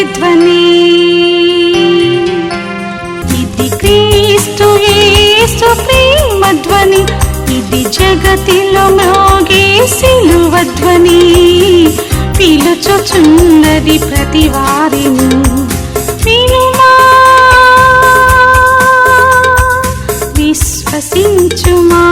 ప్రతిధ్వని. ఇది క్రీస్తు యేసు ప్రేమ ధ్వని, ఇది జగతిలో మ్రోగే సిలువ ధ్వని. పిలుచుచున్నది ప్రతి వారిని, వినుమా విశ్వసించుమా.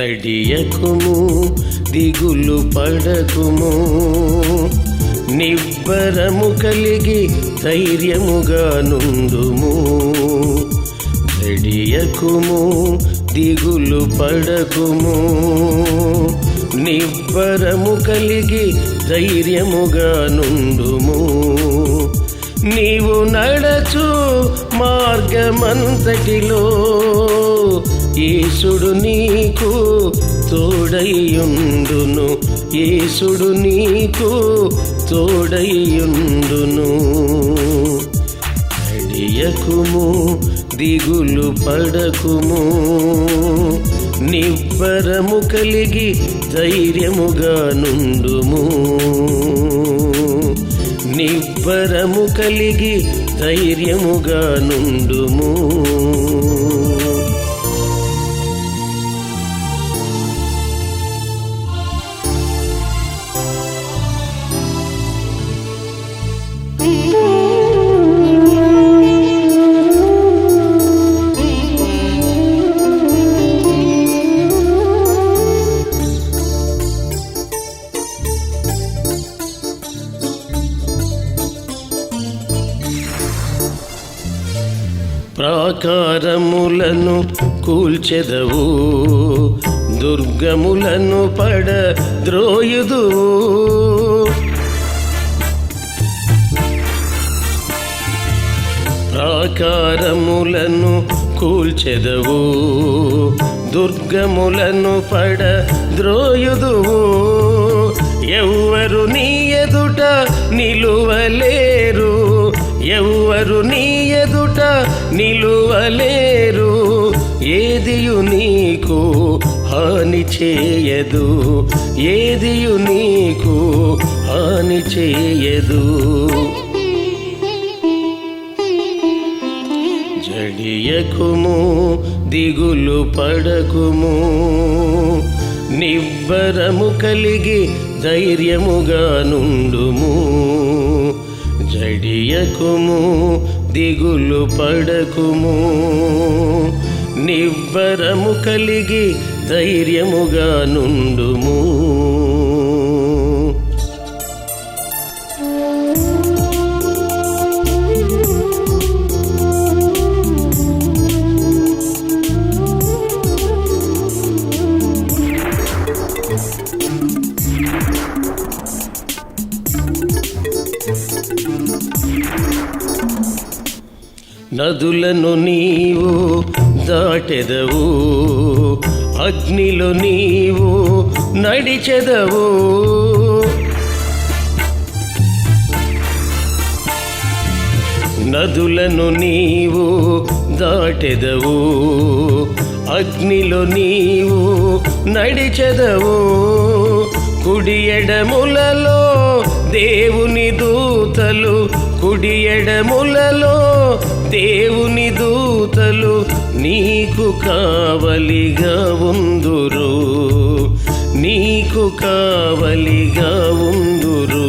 రడియకుము దిగులు పడకుము, నిబ్బరము కలిగి ధైర్యముగా నుండుము. రడియకుము దిగులు పడకుము, నిబ్బరము కలిగి ధైర్యముగా నుండుము. నీవు నడచు మార్గమంతటిలో యేసుడు నీకు తోడైయుండును, యేసుడు నీకు తోడైయుండును. రడియకుము దిగులు పడకుము, నిబ్బరము కలిగి ధైర్యముగా నుండుము. నిబ్బరము కలిగి ధైర్యముగా నుండుము. ప్రాకారములను కూల్చెదవు, దుర్గములను పడద్రోయుదువు. ప్రాకారములను కూల్చెదవు, దుర్గములను పడద్రోయుదువు. ఎవ్వరు నీ ఎదుట నిలువలేరు, ఎవ్వరు నీ ఎదుట నిలువలేరు. ఏదియు నీకు హాని చేయదు, ఏదియు నీకు హాని చేయదు. జడియకుము దిగులు పడకుము, నిబ్బరము కలిగి ధైర్యముగా నుండుము. జడియకుము దిగులు పడకుము, నిబ్బరము కలిగి ధైర్యముగా నుండుము. నదులను నీవు దాటెదవు, అగ్నిలో నీవు నడిచెదవు. నదులను నీవు దాటెదవు, అగ్నిలో నీవు నడిచెదవు. కుడి ఎడములలో దేవుని దూతలు, కుడి ఎడములలో దేవుని దూతలు నీకు కావలిగా ఉందురు, నీకు కావలిగా ఉందురు.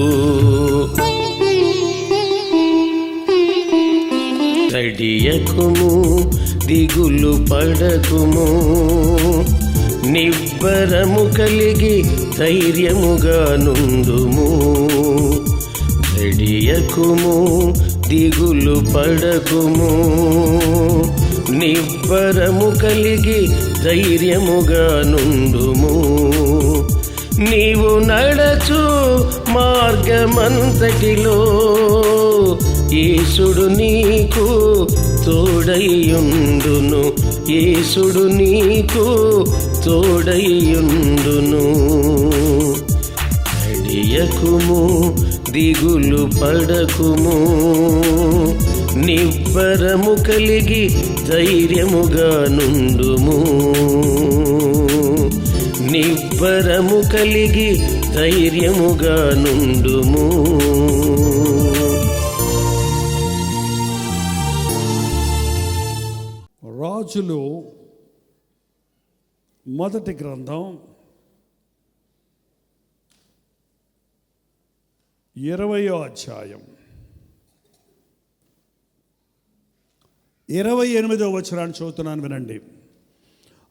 రడియకుము దిగులు పడకుము, నిబ్బరము కలిగి ధైర్యముగా నుండుము. రడియకుము దిగులు పడకుము, నిబ్బరము కలిగి ధైర్యముగా నుండుము. నీవు నడచు మార్గమంతటిలో యేసుడు నీకు తోడైయుండును, యేసుడు నీకు తోడైయుండును. రడియకుము దిగులు పడకుము. నిబ్బరము కలిగి ధైర్యముగా నుండుము. నిబ్బరము కలిగి ధైర్యముగా నుండుము. రాజులు మొదటి గ్రంథం 20వ అధ్యాయం 28వ వచనాన్ని చదువుతున్నాను, వినండి.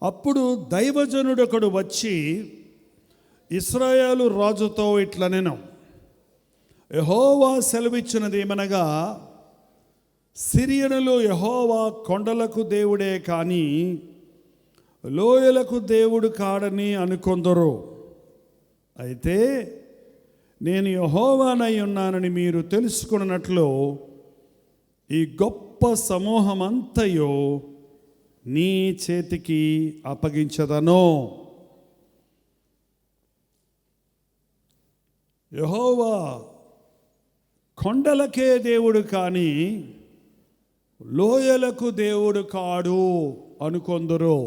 అప్పుడు దైవజనుడొకడు వచ్చి ఇశ్రాయేలు రాజుతో ఇట్లనెను, యెహోవా సెలవిచ్చినది ఏమనగా, సిరియనులు యెహోవా కొండలకు దేవుడే కానీ లోయలకు దేవుడు కాడని అనుకొందరు. అయితే నేను యెహోవానై ఉన్నానని మీరు తెలుసుకున్నట్లు ఈ గొప్ప సమూహమంతయు నీ చేతికి అప్పగించదను. యెహోవా కొండలకే దేవుడు కానీ లోయలకు దేవుడు కాడు అనుకొందురు.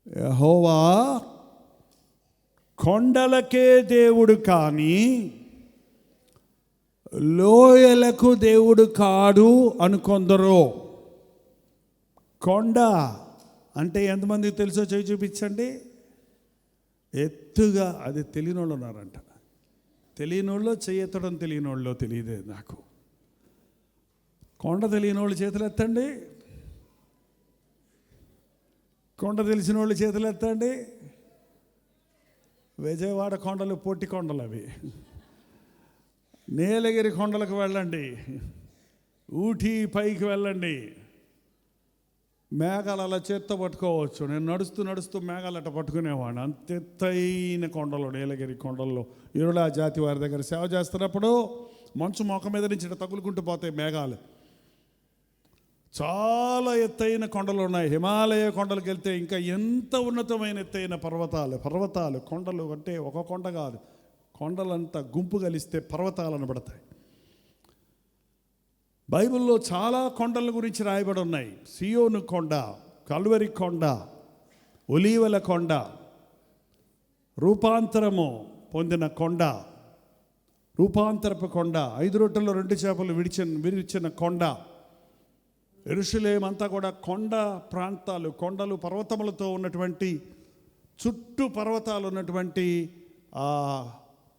యెహోవా కొండలకే దేవుడు కానీ లోయలకు దేవుడు కాడు అనుకొందరు. కొండ అంటే ఎంతమందికి తెలుసో చేయి చూపించండి. ఎత్తుగా, అది తెలియని వాళ్ళు ఉన్నారంట. తెలియని వాళ్ళు చేయెత్తడం, తెలియని వాళ్ళు తెలియదే నాకు. కొండ తెలియని వాళ్ళు చేతులు ఎత్తండి, కొండ తెలిసిన వాళ్ళు చేతులు ఎత్తండి. విజయవాడ కొండలు పొట్టి కొండలు అవి. నీలగిరి కొండలకు వెళ్ళండి, ఊటీ పైకి వెళ్ళండి, మేఘాలు అలా చేత్తో పట్టుకోవచ్చు. నేను నడుస్తూ మేఘాలు అట్ట పట్టుకునేవాడిని. అంత ఎత్తైన కొండలు నీలగిరి కొండల్లో ఇరుళ జాతి వారి దగ్గర సేవ చేస్తున్నప్పుడు మంచు మొక్క మీద నుంచి ఇట్లా తగులుకుంటూ పోతాయి మేఘాలు. చాలా ఎత్తైన కొండలు ఉన్నాయి. హిమాలయ కొండలకు వెళ్తే ఇంకా ఎంత ఉన్నతమైన ఎత్తైన పర్వతాలు కొండలు అంటే ఒక కొండ కాదు, కొండలంతా గుంపు కలిస్తే పర్వతాలను పడతాయి. బైబిల్లో చాలా కొండల గురించి రాయబడి ఉన్నాయి. సియోను కొండ, కల్వరి కొండ, ఒలీవల కొండ, రూపాంతరము పొందిన కొండ, రూపాంతరపు కొండ, 5 రొట్టెల్లో 2 చేపలు విరిచిన కొండ. యెరూషలేము అంతా కూడా కొండ ప్రాంతాలు, కొండలు పర్వతములతో ఉన్నటువంటి, చుట్టూ పర్వతాలు ఉన్నటువంటి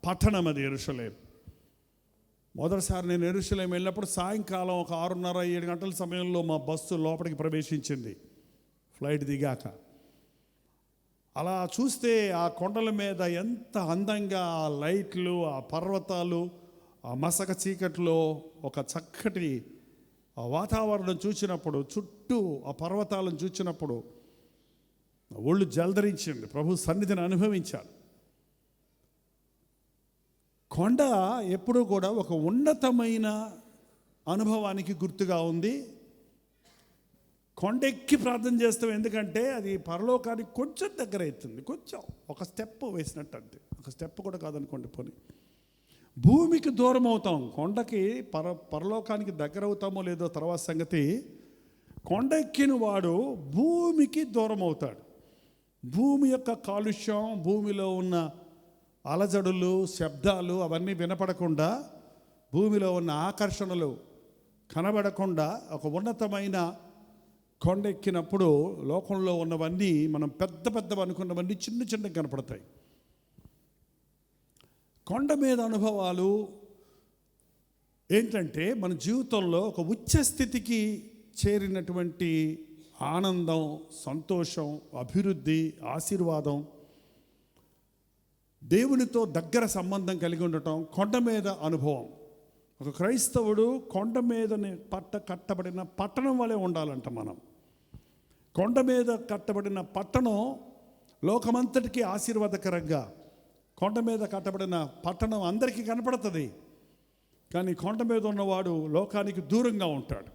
పట్టణం అది యెరూషలేము. మొదటిసారి నేను యెరూషలేము వెళ్ళినప్పుడు సాయంకాలం ఒక 6:30-7 గంటల సమయంలో మా బస్సు లోపలికి ప్రవేశించింది ఫ్లైట్ దిగాక. అలా చూస్తే ఆ కొండల మీద ఎంత అందంగా ఆ లైట్లు, ఆ పర్వతాలు, ఆ మసక చీకట్లో ఒక చక్కటి ఆ వాతావరణం చూసినప్పుడు, చుట్టూ ఆ పర్వతాలను చూసినప్పుడు ఒళ్ళు జలధరించింది. ప్రభు సన్నిధిని అనుభవించాను. కొండ ఎప్పుడూ కూడా ఒక ఉన్నతమైన అనుభవానికి గుర్తుగా ఉంది. కొండెక్కి ప్రార్థన చేస్తాం, ఎందుకంటే అది పరలోకానికి కొంచెం దగ్గర అవుతుంది. కొంచెం ఒక స్టెప్ వేసినట్టు అంతే, ఒక స్టెప్ కూడా కాదనుకోండి. పోనీ భూమికి దూరం అవుతాం, కొండకి పరలోకానికి దగ్గర అవుతామో లేదో తర్వాత సంగతి. కొండ ఎక్కిన వాడు భూమికి దూరం అవుతాడు. భూమి యొక్క కాలుష్యం, భూమిలో ఉన్న అలజడులు, శబ్దాలు అవన్నీ వినపడకుండా, భూమిలో ఉన్న ఆకర్షణలు కనబడకుండా ఒక ఉన్నతమైన కొండ ఎక్కినప్పుడు లోకంలో ఉన్నవన్నీ, మనం పెద్దవి అనుకున్నవన్నీ చిన్న కనపడతాయి. కొండ మీద అనుభవాలు ఏంటంటే మన జీవితంలో ఒక ఉచ్చ స్థితికి చేరినటువంటి ఆనందం, సంతోషం, అభివృద్ధి, ఆశీర్వాదం, దేవునితో దగ్గర సంబంధం కలిగి ఉండటం కొండ మీద అనుభవం. ఒక క్రైస్తవుడు కొండ మీద కట్టబడిన పట్టణం వలె ఉండాలంట. మనం కొండ మీద కట్టబడిన పట్టణం లోకమంతటికీ ఆశీర్వాదకరంగా, కొండ మీద కట్టబడిన పట్టణం అందరికీ కనపడుతుంది, కానీ కొండ మీద ఉన్నవాడు లోకానికి దూరంగా ఉంటాడు.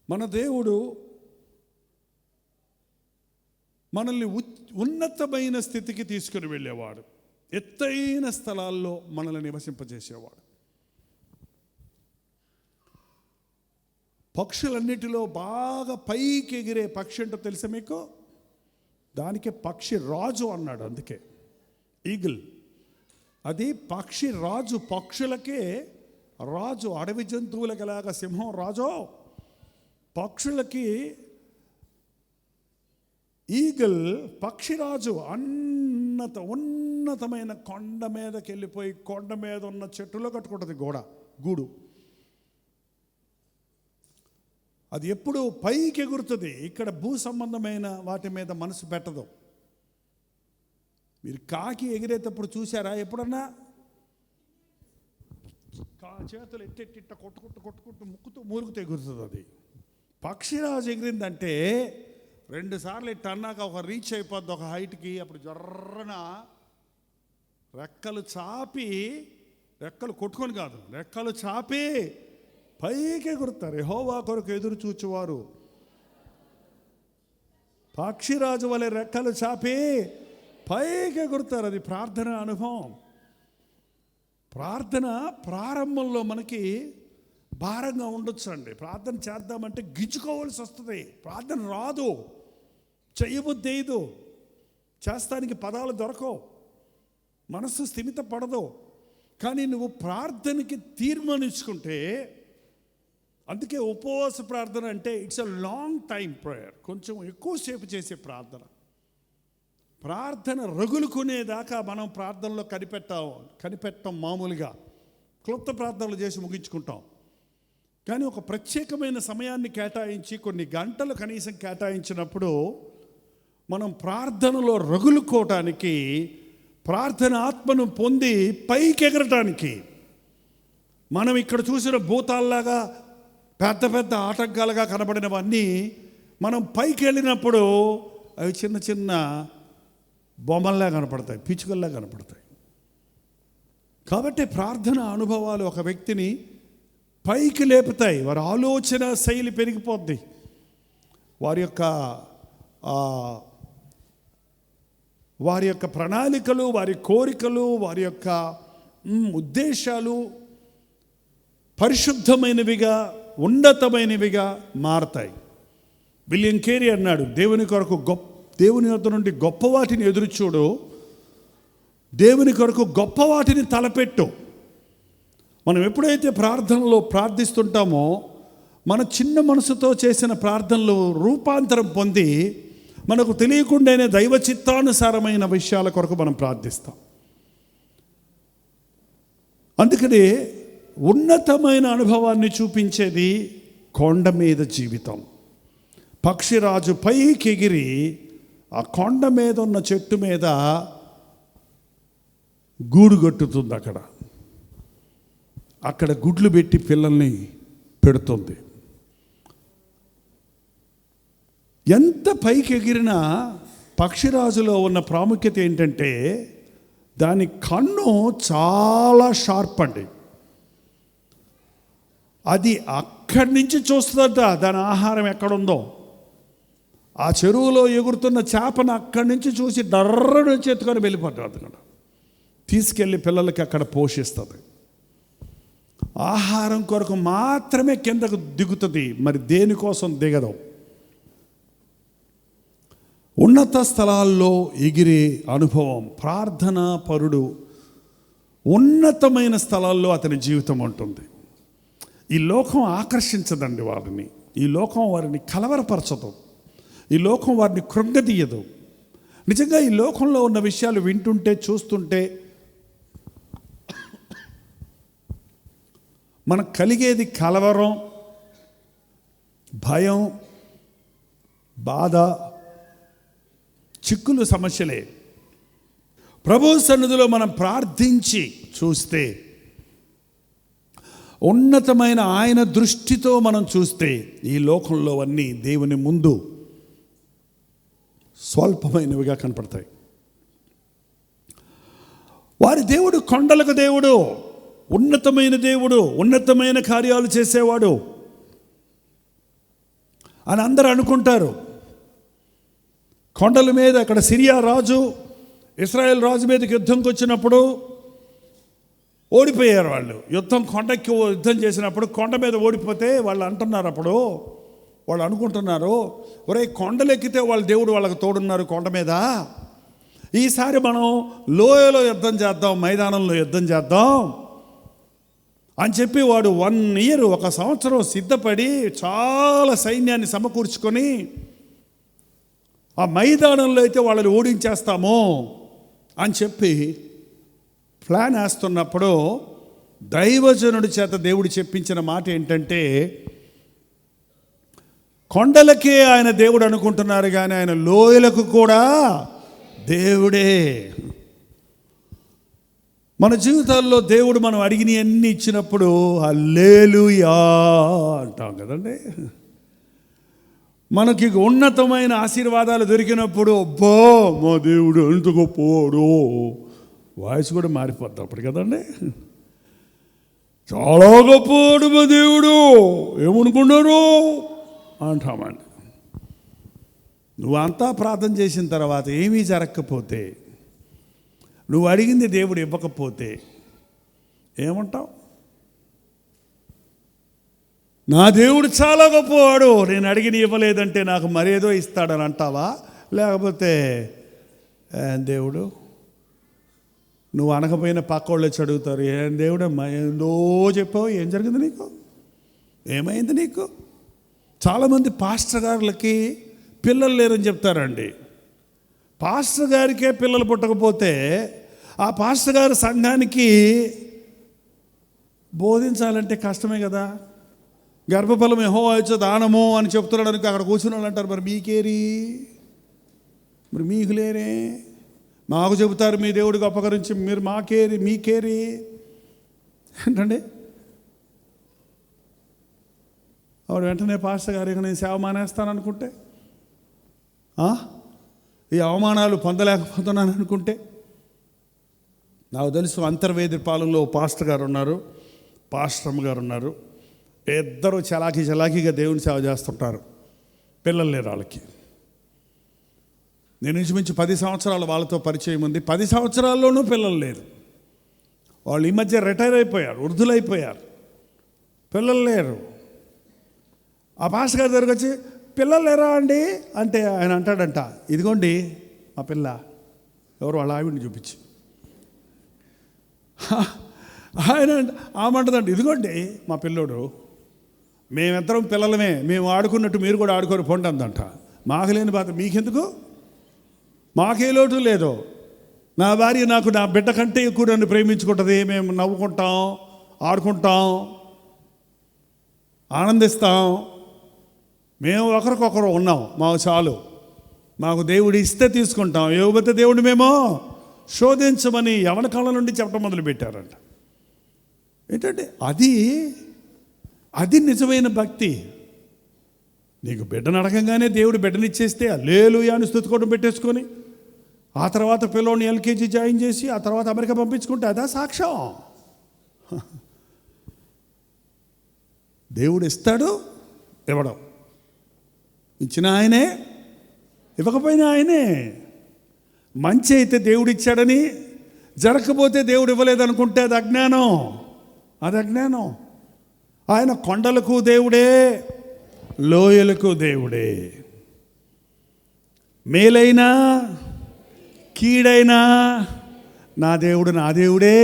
మన దేవుడు మనల్ని ఉన్నతమైన స్థితికి తీసుకుని వెళ్ళేవాడు. ఎత్తైన స్థలాల్లో మనల్ని నివసింపజేసేవాడు. పక్షులన్నిటిలో బాగా పైకి ఎగిరే పక్షి ఏంటో తెలుసా మీకు? దానికి పక్షి రాజు అన్నాడు. అందుకే ఈగిల్, అది పక్షి రాజు. పక్షులకే రాజు. అడవి జంతువులకి ఎలాగా సింహం రాజో, పక్షులకి ఈగిల్ పక్షిరాజు. ఉన్నతమైన కొండ మీదకి వెళ్ళిపోయి కొండ మీద ఉన్న చెట్టులో కట్టుకుంటుంది గూడు. అది ఎప్పుడు పైకి ఎగురుతుంది. ఇక్కడ భూ సంబంధమైన వాటి మీద మనసు పెట్టదు. మీరు కాకి ఎగిరేటప్పుడు చూసారా ఎప్పుడన్నా? చేతులు ఎట్టెట్టిట్ట కొట్టుకుంటూ ముక్కుతూ మూలుగుతూ ఎగురుతుంది. అది పక్షిరాజు ఎగిరిందంటే 2 సార్లు ఇట్ట అన్నాక ఒక రీచ్ అయిపోద్ది ఒక హైట్కి. అప్పుడు జర్రన రెక్కలు చాపి, రెక్కలు కొట్టుకొని కాదు, రెక్కలు చాపి పైకి ఎగురుతారు. యెహోవా కొరకు ఎదురు చూచువారు పక్షిరాజు వలె రెక్కలు చాపి పైకి ఎగురుతారు. అది ప్రార్థన అనుభవం. ప్రార్థన ప్రారంభంలో మనకి భారంగా ఉండొచ్చు అండి. ప్రార్థన చేద్దామంటే గిచ్చుకోవాల్సి వస్తుంది. ప్రార్థన రాదు, చెయ్యబుద్ధి వేయదు, చేస్తానికి పదాలు దొరకవు, మనసు స్థిమిత పడదు. కానీ నువ్వు ప్రార్థనకి తీర్మానించుకుంటే, అందుకే ఉపవాస ప్రార్థన అంటే it's a long time prayer. కొంచెం ఎక్కువసేపు చేసే ప్రార్థన. ప్రార్థన రగులుకునేదాకా మనం ప్రార్థనలో కనిపెట్టం. మామూలుగా క్లుప్త ప్రార్థనలు చేసి ముగించుకుంటాం. కానీ ఒక ప్రత్యేకమైన సమయాన్ని కేటాయించి కొన్ని గంటలు కనీసం కేటాయించినప్పుడు మనం ప్రార్థనలో రగులుకోవటానికి, ప్రార్థన ఆత్మను పొంది పైకి ఎగరటానికి, మనం ఇక్కడ చూసిన భూతాల్లాగా పెద్ద పెద్ద ఆటంకాలుగా కనబడినవన్నీ మనం పైకి వెళ్ళినప్పుడు అవి చిన్న చిన్న బొమ్మల్లా కనపడతాయి, పిచ్చుకల్లా కనపడతాయి. కాబట్టి ప్రార్థన అనుభవాలు ఒక వ్యక్తిని పైకి లేపుతాయి. వారి ఆలోచన శైలి పెరిగిపోద్ది. వారి యొక్క ప్రణాళికలు, వారి కోరికలు, వారి యొక్క ఉద్దేశాలు పరిశుద్ధమైనవిగా, ఉన్నతమైనవిగా మారతాయి. విలియం కేరీ అన్నాడు, దేవుని వద్ద నుండి గొప్ప వాటిని ఎదురుచూడు, దేవుని కొరకు గొప్ప వాటిని తలపెట్టు. మనం ఎప్పుడైతే ప్రార్థనలో ప్రార్థిస్తుంటామో మన చిన్న మనసుతో చేసిన ప్రార్థనలు రూపాంతరం పొంది మనకు తెలియకుండానే దైవ చిత్తానుసారమైన విషయాల కొరకు మనం ప్రార్థిస్తాం. అందుకని ఉన్నతమైన అనుభవాన్ని చూపించేది కొండ మీద జీవితం. పక్షిరాజు పైకి ఎగిరి ఆ కొండ మీద ఉన్న చెట్టు మీద గూడు కట్టుతుంది. అక్కడ గుడ్లు పెట్టి పిల్లల్ని పెడుతుంది. ఎంత పైకి ఎగిరినా పక్షిరాజులో ఉన్న ప్రాముఖ్యత ఏంటంటే దాని కన్ను చాలా షార్ప్ అండి. అది అక్కడి నుంచి చూస్తుందట దాని ఆహారం ఎక్కడుందో. ఆ చెరువులో ఎగురుతున్న చేపను అక్కడి నుంచి చూసి డర్రను ఎత్తుకొని వెళ్ళిపోతుంది. అక్కడ తీసుకెళ్ళి పిల్లలకి అక్కడ పోషిస్తుంది. ఆహారం కొరకు మాత్రమే కిందకు దిగుతుంది, మరి దేనికోసం దిగదు. ఉన్నత స్థలాల్లో ఎగిరే అనుభవం. ప్రార్థనా పరుడు ఉన్నతమైన స్థలాల్లో అతని జీవితం ఉంటుంది. ఈ లోకం ఆకర్షించదండి వారిని. ఈ లోకం వారిని కలవరపరచదు. ఈ లోకం వారిని కృంగదీయదు. నిజంగా ఈ లోకంలో ఉన్న విషయాలు వింటుంటే, చూస్తుంటే మనకు కలిగేది కలవరం, భయం, బాధ, చిక్కులు, సమస్యలే. ప్రభు సన్నిధిలో మనం ప్రార్థించి చూస్తే, ఉన్నతమైన ఆయన దృష్టితో మనం చూస్తే ఈ లోకంలో అన్నీ దేవుని ముందు స్వల్పమైనవిగా కనపడతాయి. వారి దేవుడు కొండలకు దేవుడు, ఉన్నతమైన దేవుడు, ఉన్నతమైన కార్యాలు చేసేవాడు అని అందరూ అనుకుంటారు. కొండల మీద అక్కడ సిరియా రాజు, ఇశ్రాయేల్ రాజు మీదకి యుద్ధంకి వచ్చినప్పుడు ఓడిపోయారు వాళ్ళు. కొండకి యుద్ధం చేసినప్పుడు కొండ మీద ఓడిపోతే వాళ్ళు అంటున్నారు, అప్పుడు వాళ్ళు అనుకుంటున్నారు, ఒరే కొండలెక్కితే వాళ్ళ దేవుడు వాళ్ళకి తోడున్నారు కొండ మీద, ఈసారి మనం లోయలో యుద్ధం చేద్దాం, మైదానంలో యుద్ధం చేద్దాం అని చెప్పి వాడు 1 year 1 సంవత్సరం సిద్ధపడి చాలా సైన్యాన్ని సమకూర్చుకొని ఆ మైదానంలో అయితే వాళ్ళని ఓడించేస్తాము అని చెప్పి ప్లాన్ వేస్తున్నప్పుడు దైవజనుడి చేత దేవుడు చెప్పించిన మాట ఏంటంటే, కొండలకే ఆయన దేవుడు అనుకుంటున్నారు కానీ ఆయన లోయలకు కూడా దేవుడే. మన జీవితాల్లో దేవుడు మనం అడిగినవన్నీ ఇచ్చినప్పుడు హల్లెలూయా అంటాం కదండి. మనకి ఉన్నతమైన ఆశీర్వాదాలు దొరికినప్పుడు అబ్బా మా దేవుడు ఎంత గొప్పవాడు, వాయిస్ కూడా మారిపోద్ది అప్పుడు కదండి. చాలా గొప్పవాడు మా దేవుడు ఏమనుకున్నారు అంటామండి. నువ్వంతా ప్రార్థన చేసిన తర్వాత ఏమీ జరగకపోతే, నువ్వు అడిగింది దేవుడు ఇవ్వకపోతే ఏమంటావు? నా దేవుడు చాలా గొప్పవాడు, నేను అడిగిన ఇవ్వలేదంటే నాకు మరేదో ఇస్తాడని అంటావా? లేకపోతే దేవుడు నువ్వు అనకపోయిన పక్కోళ్ళు వచ్చి అడుగుతారు, ఏం దేవుడమ్మా ఏందో చెప్పావు, ఏం జరిగింది నీకు, ఏమైంది నీకు? చాలామంది పాస్టర్ గారులకి పిల్లలు లేరని చెప్తారండి. పాస్టర్ గారికే పిల్లలు పుట్టకపోతే ఆ పాస్టర్ గారు సంఘానికి బోధించాలంటే కష్టమే కదా. గర్భఫలం యెహోవా ఇచ్చే దానము అని చెప్తున్నాడు అనుకో, అక్కడ కూర్చుని వాళ్ళు అంటారు, మరి మీకేరి, మరి మీకు లేరే, మాకు చెబుతారు మీ దేవుడు గొప్ప గురించి, మీరు మాకేరి మీకేరి ఏంటండి? ఆవిడ వెంటనే పాస్టర్ గారు ఇక నేను సేవ మానేస్తాను అనుకుంటే, ఈ అవమానాలు పొందలేకపోతున్నాను అనుకుంటే. నాకు తెలుసు అంతర్వేది పాలెంలో పాస్టర్ గారు ఉన్నారు, పాస్టరమ్మ గారు ఉన్నారు. ఇద్దరు చలాకీగా దేవుని సేవ చేస్తుంటారు. పిల్లలు లేరు వాళ్ళకి. నేను ఇంచుమించు 10 సంవత్సరాలు వాళ్ళతో పరిచయం ఉంది. 10 సంవత్సరాల్లోనూ పిల్లలు లేరు. వాళ్ళు ఈ మధ్య రిటైర్ అయిపోయారు, వృద్ధులైపోయారు, పిల్లలు లేరు. ఆ పాస్టర్ గారి దగ్గరికి వచ్చి పిల్లలు లేరా అండి అంటే ఆయన అంటాడంట, ఇదిగోండి మా పిల్ల. ఎవరు? వాళ్ళ ఆవిడని చూపించి. ఆయన ఆమంటదండి, ఇదిగోండి మా పిల్లోడు, మేమిద్దరం పిల్లలమే, మేము ఆడుకున్నట్టు మీరు కూడా ఆడుకొని పోండి అందంట. మాకు లేని బాధ మీకెందుకు, మాకే లోటు లేదు. నా భార్య నాకు నా బిడ్డ కంటే ఎక్కువ నన్ను ప్రేమించుకుంటుంది. మేము నవ్వుకుంటాం, ఆడుకుంటాం, ఆనందిస్తాం. మేము ఒకరికొకరు ఉన్నాం, మాకు చాలు. మాకు దేవుడు ఇస్తే తీసుకుంటాం, ఇవ్వకపోతే దేవుడు మేము శోధించమని యవన కాలం నుండి చెప్పడం మొదలుపెట్టారంట. ఏంటంటే అది నిజమైన భక్తి. నీకు బిడ్డను అడగంగానే దేవుడు బిడ్డనిచ్చేస్తే హల్లెలూయా అని స్తుతికోవడం పెట్టేసుకొని, ఆ తర్వాత పిల్లోని LKG జాయిన్ చేసి ఆ తర్వాత అమెరికా పంపించుకుంటే అదా సాక్ష్యం? దేవుడు ఇస్తాడు, ఇవ్వడం, ఇచ్చిన ఆయనే, ఇవ్వకపోయినా ఆయనే. మంచి అయితే దేవుడు ఇచ్చాడని, జరగకపోతే దేవుడు ఇవ్వలేదనుకుంటే అది అజ్ఞానం, అది అజ్ఞానం. ఆయన కొండలకు దేవుడే, లోయలకు దేవుడే. మేలైనా కీడైనా నా దేవుడు నా దేవుడే.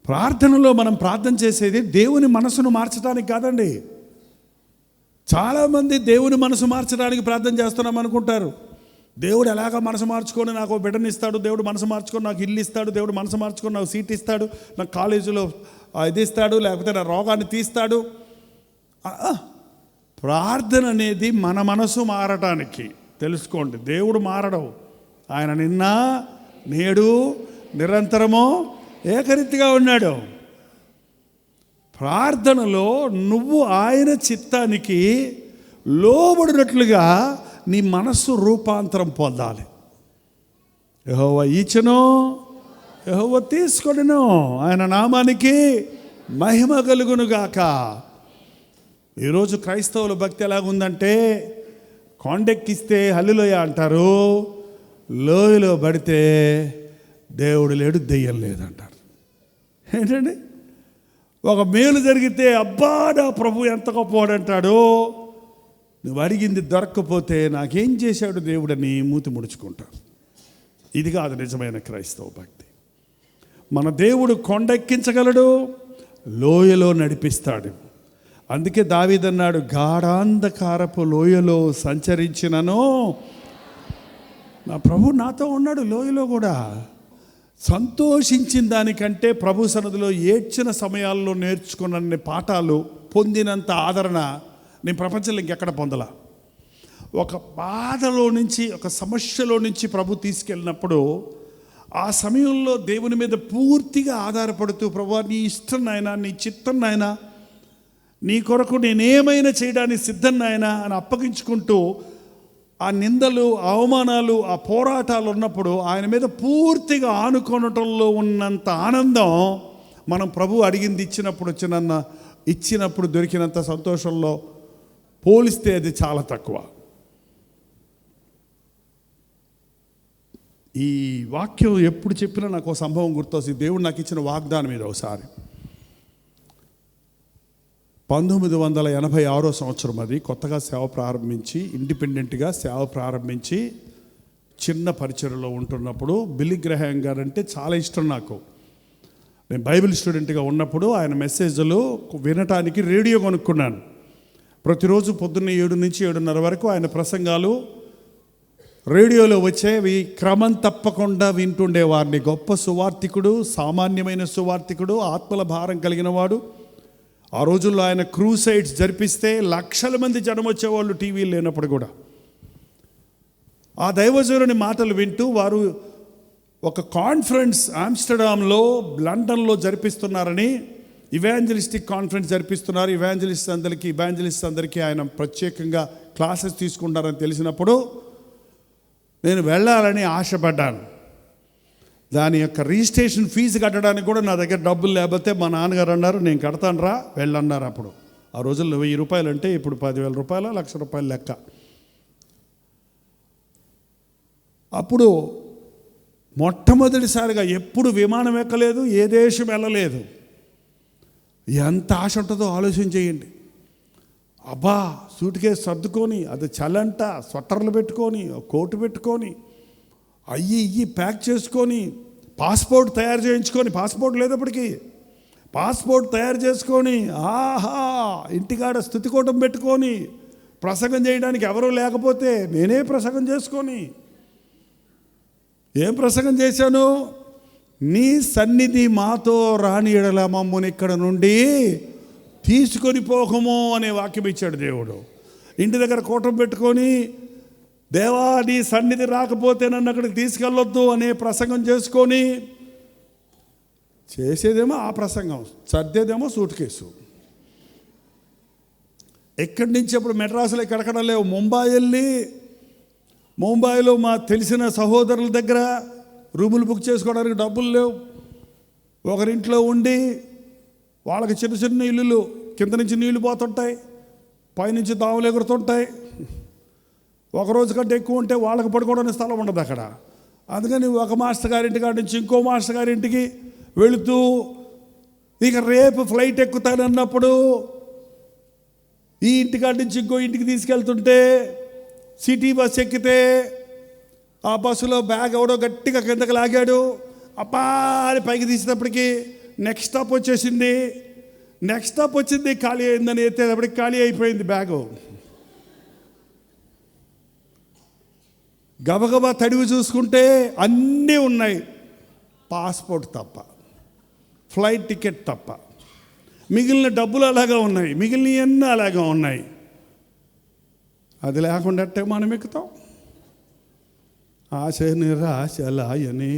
ప్రార్థనలో మనం ప్రార్థన చేసేది దేవుని మనసును మార్చడానికి కాదండి. చాలామంది దేవుని మనసు మార్చడానికి ప్రార్థన చేస్తున్నాం అనుకుంటారు. దేవుడు ఎలాగ మనసు మార్చుకొని నాకు బిడ్డని ఇస్తాడు, దేవుడు మనసు మార్చుకొని నాకు ఇల్లు ఇస్తాడు, దేవుడు మనసు మార్చుకొని నాకు సీట్ ఇస్తాడు, నాకు కాలేజీలో ఇది ఇస్తాడు, లేకపోతే నా రోగాన్ని తీస్తాడు. ప్రార్థన అనేది మన మనసు మారటానికి. తెలుసుకోండి, దేవుడు మారడం. ఆయన నిన్న నేడు నిరంతరము ఏకరీతిగా ఉన్నాడు. ప్రార్థనలో నువ్వు ఆయన చిత్తానికి లోబడినట్లుగా నీ మనస్సు రూపాంతరం పొందాలి. యెహోవా ఇచ్చెను, యెహోవా తీసుకొనెను, ఆయన నామానికి మహిమ కలుగునుగాక. ఈరోజు క్రైస్తవుల భక్తి ఎలాగుందంటే, కొండెక్కిస్తే హల్లెలూయా అంటారు, లోయలో పడితే దేవుడు లేడు, దెయ్యం లేదంటారు. ఏంటండి, ఒక మేలు జరిగితే అబ్బా నా ప్రభు ఎంత గొప్పవాడంటాడు. నువ్వు అడిగింది దొరక్కపోతే నాకేం చేశాడు దేవుడని మూతి ముడుచుకుంటారు. ఇది కాదు నిజమైన క్రైస్తవ భక్తి. మన దేవుడు కొండెక్కించగలడు, లోయలో నడిపిస్తాడు. అందుకే దావీదన్నాడు, గాఢాంధకారపు లోయలో సంచరించినను నా ప్రభు నాతో ఉన్నాడు. లోయలో కూడా సంతోషించిన దానికంటే ప్రభు సన్నిధిలో ఏడ్చిన సమయాల్లో నేర్చుకున్న పాఠాలు, పొందినంత ఆదరణ నేను ప్రపంచంలో ఇంకెక్కడ పొందలా. ఒక బాధలో నుంచి, ఒక సమస్యలో నుంచి ప్రభు తీసుకెళ్ళినప్పుడు ఆ సమయంలో దేవుని మీద పూర్తిగా ఆధారపడుతూ, ప్రభువా నీ ఇష్టం నాయనా, నీ చిత్తం నాయనా, నీ కొరకు నేనేమైనా చేయడానికి సిద్ధం నాయనా అని అప్పగించుకుంటూ ఆ నిందలు, అవమానాలు, ఆ పోరాటాలు ఉన్నప్పుడు ఆయన మీద పూర్తిగా ఆనుకొనటంలో ఉన్నంత ఆనందం మనం ప్రభు అడిగింది ఇచ్చినప్పుడు దొరికినంత సంతోషంలో పోలిస్తే అది చాలా తక్కువ. ఈ వాక్యం ఎప్పుడు చెప్పినా నాకు ఒక సంభవం గుర్తొస్తుంది. దేవుడు నాకు ఇచ్చిన వాగ్దానం మీద ఒకసారి 1986 సంవత్సరం, అది కొత్తగా సేవ ప్రారంభించి, ఇండిపెండెంట్గా సేవ ప్రారంభించి చిన్న పరిచర్యలో ఉంటున్నప్పుడు బిల్లీ గ్రహాం గారు అంటే చాలా ఇష్టం నాకు. నేను బైబిల్ స్టూడెంట్గా ఉన్నప్పుడు ఆయన మెసేజ్లు వినటానికి రేడియో కొనుక్కున్నాను. ప్రతిరోజు పొద్దున్న 7 నుంచి 7:30 వరకు ఆయన ప్రసంగాలు రేడియోలో వచ్చేవి క్రమం తప్పకుండా వింటుండేవారిని. గొప్ప సువార్థికుడు, సామాన్యమైన సువార్థికుడు, ఆత్మల భారం కలిగిన వాడు. ఆ రోజుల్లో ఆయన క్రూసైడ్స్ జరిపిస్తే లక్షల మంది జనం వచ్చేవాళ్ళు టీవీలు లేనప్పుడు కూడా. ఆ దైవజనుని మాటలు వింటూ వారు ఒక కాన్ఫరెన్స్ ఆమ్స్టర్డామ్లో, లండన్లో జరిపిస్తున్నారని, ఇవాంజలిస్టిక్ కాన్ఫరెన్స్ జరిపిస్తున్నారు, ఇవాంజలిస్ట్ అందరికీ ఆయన ప్రత్యేకంగా క్లాసెస్ తీసుకుంటారని తెలిసినప్పుడు నేను వెళ్ళాలని ఆశపడ్డాను. దాని యొక్క రిజిస్ట్రేషన్ ఫీజు కట్టడానికి కూడా నా దగ్గర డబ్బులు లేకపోతే మా నాన్నగారు అన్నారు, నేను కడతాను రా వెళ్ళన్నారు. అప్పుడు ఆ రోజుల్లో 1000 రూపాయలు అంటే ఇప్పుడు 10,000 రూపాయలు, 1,00,000 రూపాయలు లెక్క. అప్పుడు మొట్టమొదటిసారిగా ఎప్పుడు విమానం ఎక్కలేదు, ఏ దేశం వెళ్ళలేదు. ఎంత ఆశ ఉంటుందో ఆలోచన చేయండి. అబ్బా సూట్ కేసు సర్దుకొని, అది చలంట, స్వెటర్లు పెట్టుకొని, కోటు పెట్టుకొని, అయ్యి ప్యాక్ చేసుకొని, పాస్పోర్ట్ తయారు చేయించుకొని, పాస్పోర్ట్ లేదప్పటికీ పాస్పోర్ట్ తయారు చేసుకొని, ఆహా ఇంటికాడ స్తుతికోటం పెట్టుకొని, ప్రసంగం చేయడానికి ఎవరూ లేకపోతే నేనే ప్రసంగం చేసుకొని, ఏం ప్రసంగం చేశాను? నీ సన్నిధి మాతో రాని ఎడల మమ్మల్ని ఇక్కడ నుండి తీసుకొని పోకము అనే వాక్యం ఇచ్చాడు దేవుడు. ఇంటి దగ్గర కూటం పెట్టుకొని, దేవా నీ సన్నిధి రాకపోతే నన్ను అక్కడికి తీసుకెళ్ళొద్దు అనే ప్రసంగం చేసుకొని, చేసేదేమో ఆ ప్రసంగం, సర్దేదేమో సూట్ కేసు. ఎక్కడి నుంచి అప్పుడు మెడ్రాసులో ఎక్కడెక్కడ లేవు. ముంబై వెళ్ళి, ముంబైలో మా తెలిసిన సహోదరుల దగ్గర రూములు బుక్ చేసుకోవడానికి డబ్బులు లేవు. ఒకరింట్లో ఉండి వాళ్ళకి చిన్న చిన్న ఇల్లులు, కింద నుంచి నీళ్లు పోతుంటాయి, పైనుంచి దావులు ఎగురుతుంటాయి. ఒకరోజు కంటే ఎక్కువ ఉంటే వాళ్ళకి పడుకోవడానికి స్థలం ఉండదు అక్కడ. అందుకని ఒక మాస్టర్ గారింటి కాడి నుంచి ఇంకో మాస్టర్ గారింటికి వెళుతూ, ఇక రేపు ఫ్లైట్ ఎక్కుతానన్నప్పుడు ఈ ఇంటికాడి నుంచి ఇంకో ఇంటికి తీసుకెళ్తుంటే సిటీ బస్ ఎక్కితే ఆ బస్సులో బ్యాగ్ ఎవడో గట్టిగా కిందకి లాగాడు. అబ్బా అని పైకి తీసేటప్పటికి నెక్స్ట్ స్టాప్ వచ్చేసింది. నెక్స్ట్ స్టాప్ వచ్చింది, ఖాళీ అయిందని ఎత్తేటప్పటికి ఖాళీ అయిపోయింది బ్యాగు. గబగబా తడివి చూసుకుంటే అన్నీ ఉన్నాయి, పాస్పోర్ట్ తప్ప, ఫ్లైట్ టికెట్ తప్ప. మిగిలిన డబ్బులు అలాగా ఉన్నాయి, మిగిలినవన్నీ అలాగా ఉన్నాయి. అది లేకుండా అంటే మనం ఎక్కుతాం. ఆశ నిరాశలాయని.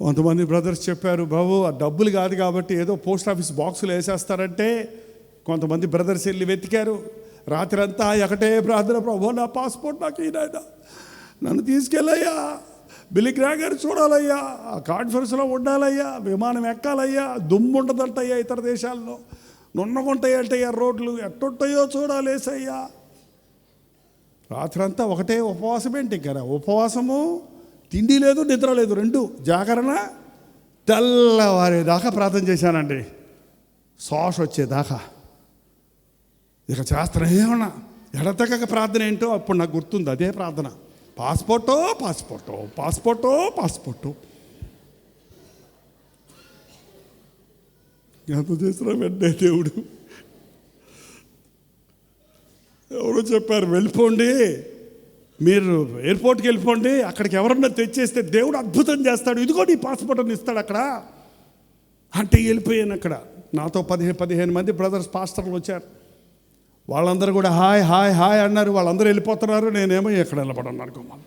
కొంతమంది బ్రదర్స్ చెప్పారు, బాబు ఆ డబ్బులు కాదు కాబట్టి ఏదో పోస్ట్ ఆఫీస్ బాక్సులు వేసేస్తారంటే కొంతమంది బ్రదర్స్ వెళ్ళి వెతికారు. రాత్రి అంతా ఒకటే ప్రార్థన, ప్రభు నా పాస్పోర్ట్ నాకు ఈయన నన్ను తీసుకెళ్ళయ్యా, బిల్లీ గ్రహాం గారు చూడాలయ్యా, ఆ కాన్ఫరెన్స్లో ఉండాలయ్యా, విమానం ఎక్కాలయ్యా, దుమ్ము ఉండదంటయ్యా, ఇతర దేశాల్లో నున్నగుంటాయంటయ్యా, రోడ్లు ఎట్టుంటాయో చూడాలేసయ్యా. రాత్రి అంతా ఒకటే ఉపవాసం ఏంటి కదా, ఉపవాసము, తిండి లేదు నిద్ర లేదు, రెండు జాగరణ. తెల్లవారేదాకా ప్రార్థన చేశానండి, శ్వాస వచ్చేదాకా. ఇక చేస్తాను ఏమన్నా ఎడతెగక ప్రార్థన ఏంటో అప్పుడు నాకు గుర్తుంది, అదే ప్రార్థన. పాస్పోర్టో పాస్పోర్టో పాస్పోర్టో పాస్పోర్టో ఎంత చేసిన వెంటనే దేవుడు ఎవరో చెప్పారు, వెళ్ళిపోండి మీరు ఎయిర్పోర్ట్కి వెళ్ళిపోండి, అక్కడికి ఎవరన్నా తెచ్చేస్తే దేవుడు అద్భుతం చేస్తాడు, ఇదిగో నీ పాస్పోర్ట్ అని ఇస్తాడు అక్కడ అంటే. వెళ్ళిపోయాను అక్కడ. నాతో 15 మంది బ్రదర్స్ పాస్టర్లు వచ్చారు. వాళ్ళందరూ కూడా హాయ్ హాయ్ హాయ్ అన్నారు. వాళ్ళందరూ వెళ్ళిపోతున్నారు, నేనేమో ఎక్కడ నిలబడన్నాను అనుకోమని.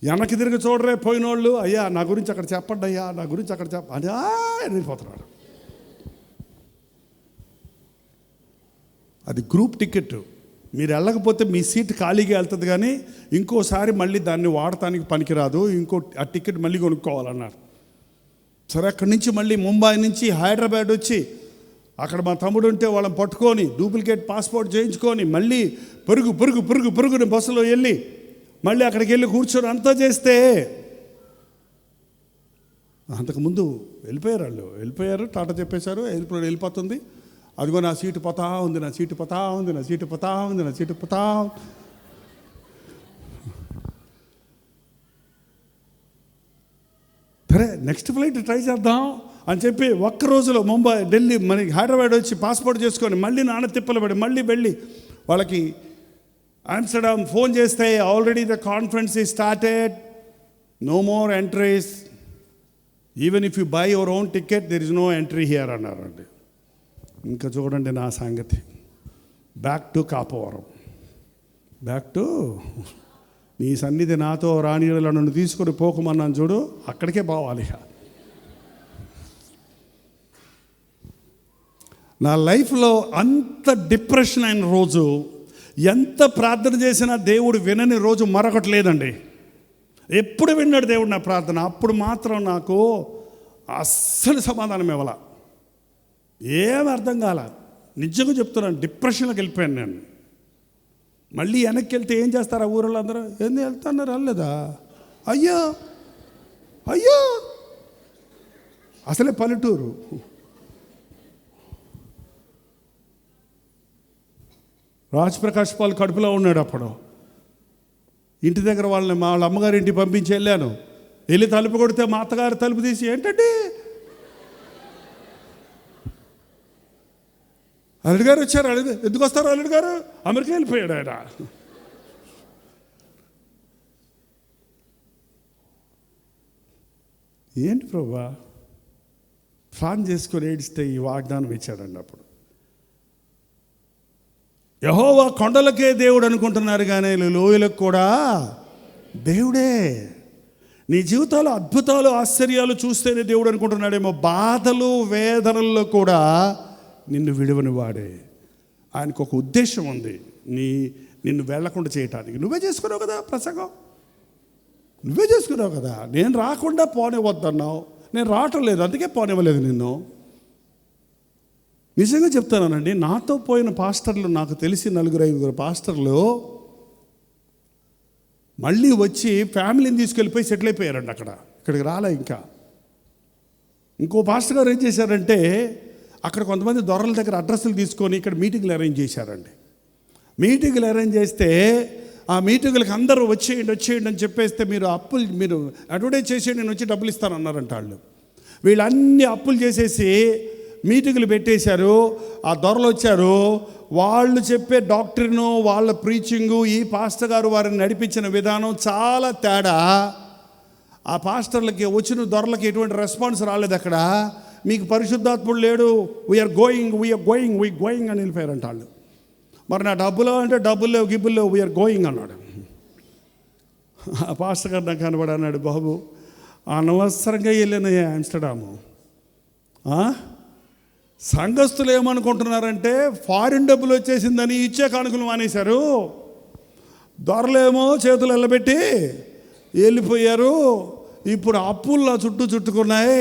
వెనక్కి తిరిగి చూడరే పోయినోళ్ళు, అయ్యా నా గురించి అక్కడ చెప్పండి, అయ్యా నా గురించి అక్కడ అని వెళ్ళిపోతున్నాడు. అది గ్రూప్ టికెట్, మీరు వెళ్ళకపోతే మీ సీట్ ఖాళీగా వెళ్తుంది, కానీ ఇంకోసారి మళ్ళీ దాన్ని వాడటానికి పనికిరాదు, ఆ టికెట్ మళ్ళీ కొనుక్కోవాలన్నారు. సరే అక్కడి నుంచి మళ్ళీ ముంబై నుంచి హైదరాబాద్ వచ్చి అక్కడ మా తమ్ముడు ఉంటే వాళ్ళని పట్టుకొని డూప్లికేట్ పాస్పోర్ట్ చేయించుకొని మళ్ళీ పురుగుని బస్సులో వెళ్ళి మళ్ళీ అక్కడికి వెళ్ళి కూర్చొని అంతా చేస్తే అంతకుముందు వెళ్ళిపోయారు, టాటా చెప్పేశారు, ఎయిర్పోర్ట్ వెళ్ళిపోతుంది. అదిగో నా సీటు పోతా ఉంది, నా సీటు పోతా ఉంది, నా సీటు పోతా ఉంది, నా సీటు పోతా. సరే నెక్స్ట్ ఫ్లైట్ ట్రై చేద్దాం అని చెప్పి ఒక్క రోజులో ముంబై, ఢిల్లీ, మనకి హైదరాబాద్ వచ్చి పాస్పోర్ట్ చేసుకొని మళ్ళీ నాన్న తిప్పలు పడి మళ్ళీ వెళ్ళి వాళ్ళకి ఆమ్స్టర్డామ్ ఫోన్ చేస్తే already the conference is started, no more entries, even if you buy your own ticket there is no entry here అన్నారండి. ఇంకా చూడండి నా సంగతి, back to Kapavaram, back to నీ సన్నిధి నాతో రాణిలో నన్ను తీసుకొని పోకమన్నాను చూడు, అక్కడికే పోవాలి. నా లైఫ్లో అంత డిప్రెషన్ అయిన రోజు, ఎంత ప్రార్థన చేసినా దేవుడు వినని రోజు మరొకటి లేదండి. ఎప్పుడు విన్నాడు దేవుడు నా ప్రార్థన, అప్పుడు మాత్రం నాకు అస్సలు సమాధానం ఇవ్వాల, ఏం అర్థం కాల. నిజంగా చెప్తున్నాను, డిప్రెషన్లోకి వెళ్ళిపోయాను నేను. మళ్ళీ వెనక్కి వెళ్తే ఏం చేస్తారు ఆ ఊరిలో అందరూ, ఏంది వెళ్తున్నారు వెళ్ళలేదా, అయ్యో అయ్యో అసలే పల్లెటూరు. రాజ్ పాల్ కడుపులో ఉన్నాడు అప్పుడు. ఇంటి దగ్గర వాళ్ళ అమ్మగారి ఇంటికి పంపించి వెళ్ళాను. వెళ్ళి తలుపు కొడితే మా అత్తగారు తలుపు తీసి, ఏంటండి అల్లుడు గారు వచ్చారు, ఎందుకు వస్తారు అల్లుడు గారు, అమెరికా వెళ్ళిపోయాడు ఆయన. ఏంటి ప్రభా, ప్లాన్ చేసుకొని ఏడిస్తే ఈ వాగ్దానం ఇచ్చాడండి. అప్పుడు యెహోవా కొండలకే దేవుడు అనుకుంటున్నారు, కానీ లోయలకు కూడా దేవుడే. నీ జీవితాలు అద్భుతాలు ఆశ్చర్యాలు చూస్తేనే దేవుడు అనుకుంటున్నాడేమో, బాధలు వేదనల్లో కూడా నిన్ను విడువని వాడే. ఆయనకు ఒక ఉద్దేశం ఉంది, నిన్ను వెళ్లకుండా చేయటానికి. నువ్వే చేసుకున్నావు కదా ప్రసంగం, నువ్వే చేసుకున్నావు కదా. నేను రాకుండా పోనివ్వద్దన్నావు, నేను రావటం లేదు, అందుకే పోనివ్వలేదు నిన్ను. నిజంగా చెప్తానండి, నాతో పోయిన పాస్టర్లు, నాకు తెలిసి 4-5 పాస్టర్లు మళ్ళీ వచ్చి ఫ్యామిలీని తీసుకెళ్ళిపోయి సెటిల్ అయిపోయారండి అక్కడ. ఇక్కడికి రాలే. ఇంకో పాస్టర్ గారు ఏం చేశారంటే, అక్కడ కొంతమంది దొరల దగ్గర అడ్రస్లు తీసుకొని ఇక్కడ మీటింగ్లు అరేంజ్ చేశారండి. మీటింగ్లు అరేంజ్ చేస్తే ఆ మీటింగులకు అందరూ వచ్చేయండి అని చెప్పేస్తే, మీరు అడ్వర్టైజ్ చేసేయండి, నేను వచ్చి డబ్బులు ఇస్తానన్నారంట వాళ్ళు. వీళ్ళన్నీ అప్పులు చేసేసి మీటింగులు పెట్టేశారు. ఆ దొరలు వచ్చారు, వాళ్ళు చెప్పే డాక్టరీను, వాళ్ళ ప్రీచింగు, ఈ పాస్టర్ గారు వారిని నడిపించిన విధానం చాలా తేడా. ఆ పాస్టర్లకి వచ్చిన దొరలకి ఎటువంటి రెస్పాన్స్ రాలేదు. అక్కడ మీకు పరిశుద్ధాత్ముడు లేడు, వీఆర్ గోయింగ్ అని వెళ్ళిపోయారంట వాళ్ళు. మరి నా డబ్బులు అంటే డబ్బులు లేవు, గిబ్బులు లేవు, వీఆర్ గోయింగ్ అన్నాడు. ఆ పాస్టర్ గారు నాకు కనబడి అన్నాడు, బాబు అనవసరంగా వెళ్ళిన ఆమ్స్టర్డాము. సంఘస్థులు ఏమనుకుంటున్నారంటే, ఫారిన్ డబ్బులు వచ్చేసిందని ఇచ్చే కానుకలు మానేశారు, దొరలేమో చేతులు వెళ్ళబెట్టి వెళ్ళిపోయారు. ఇప్పుడు అప్పుల్లో చుట్టుకున్నాయి,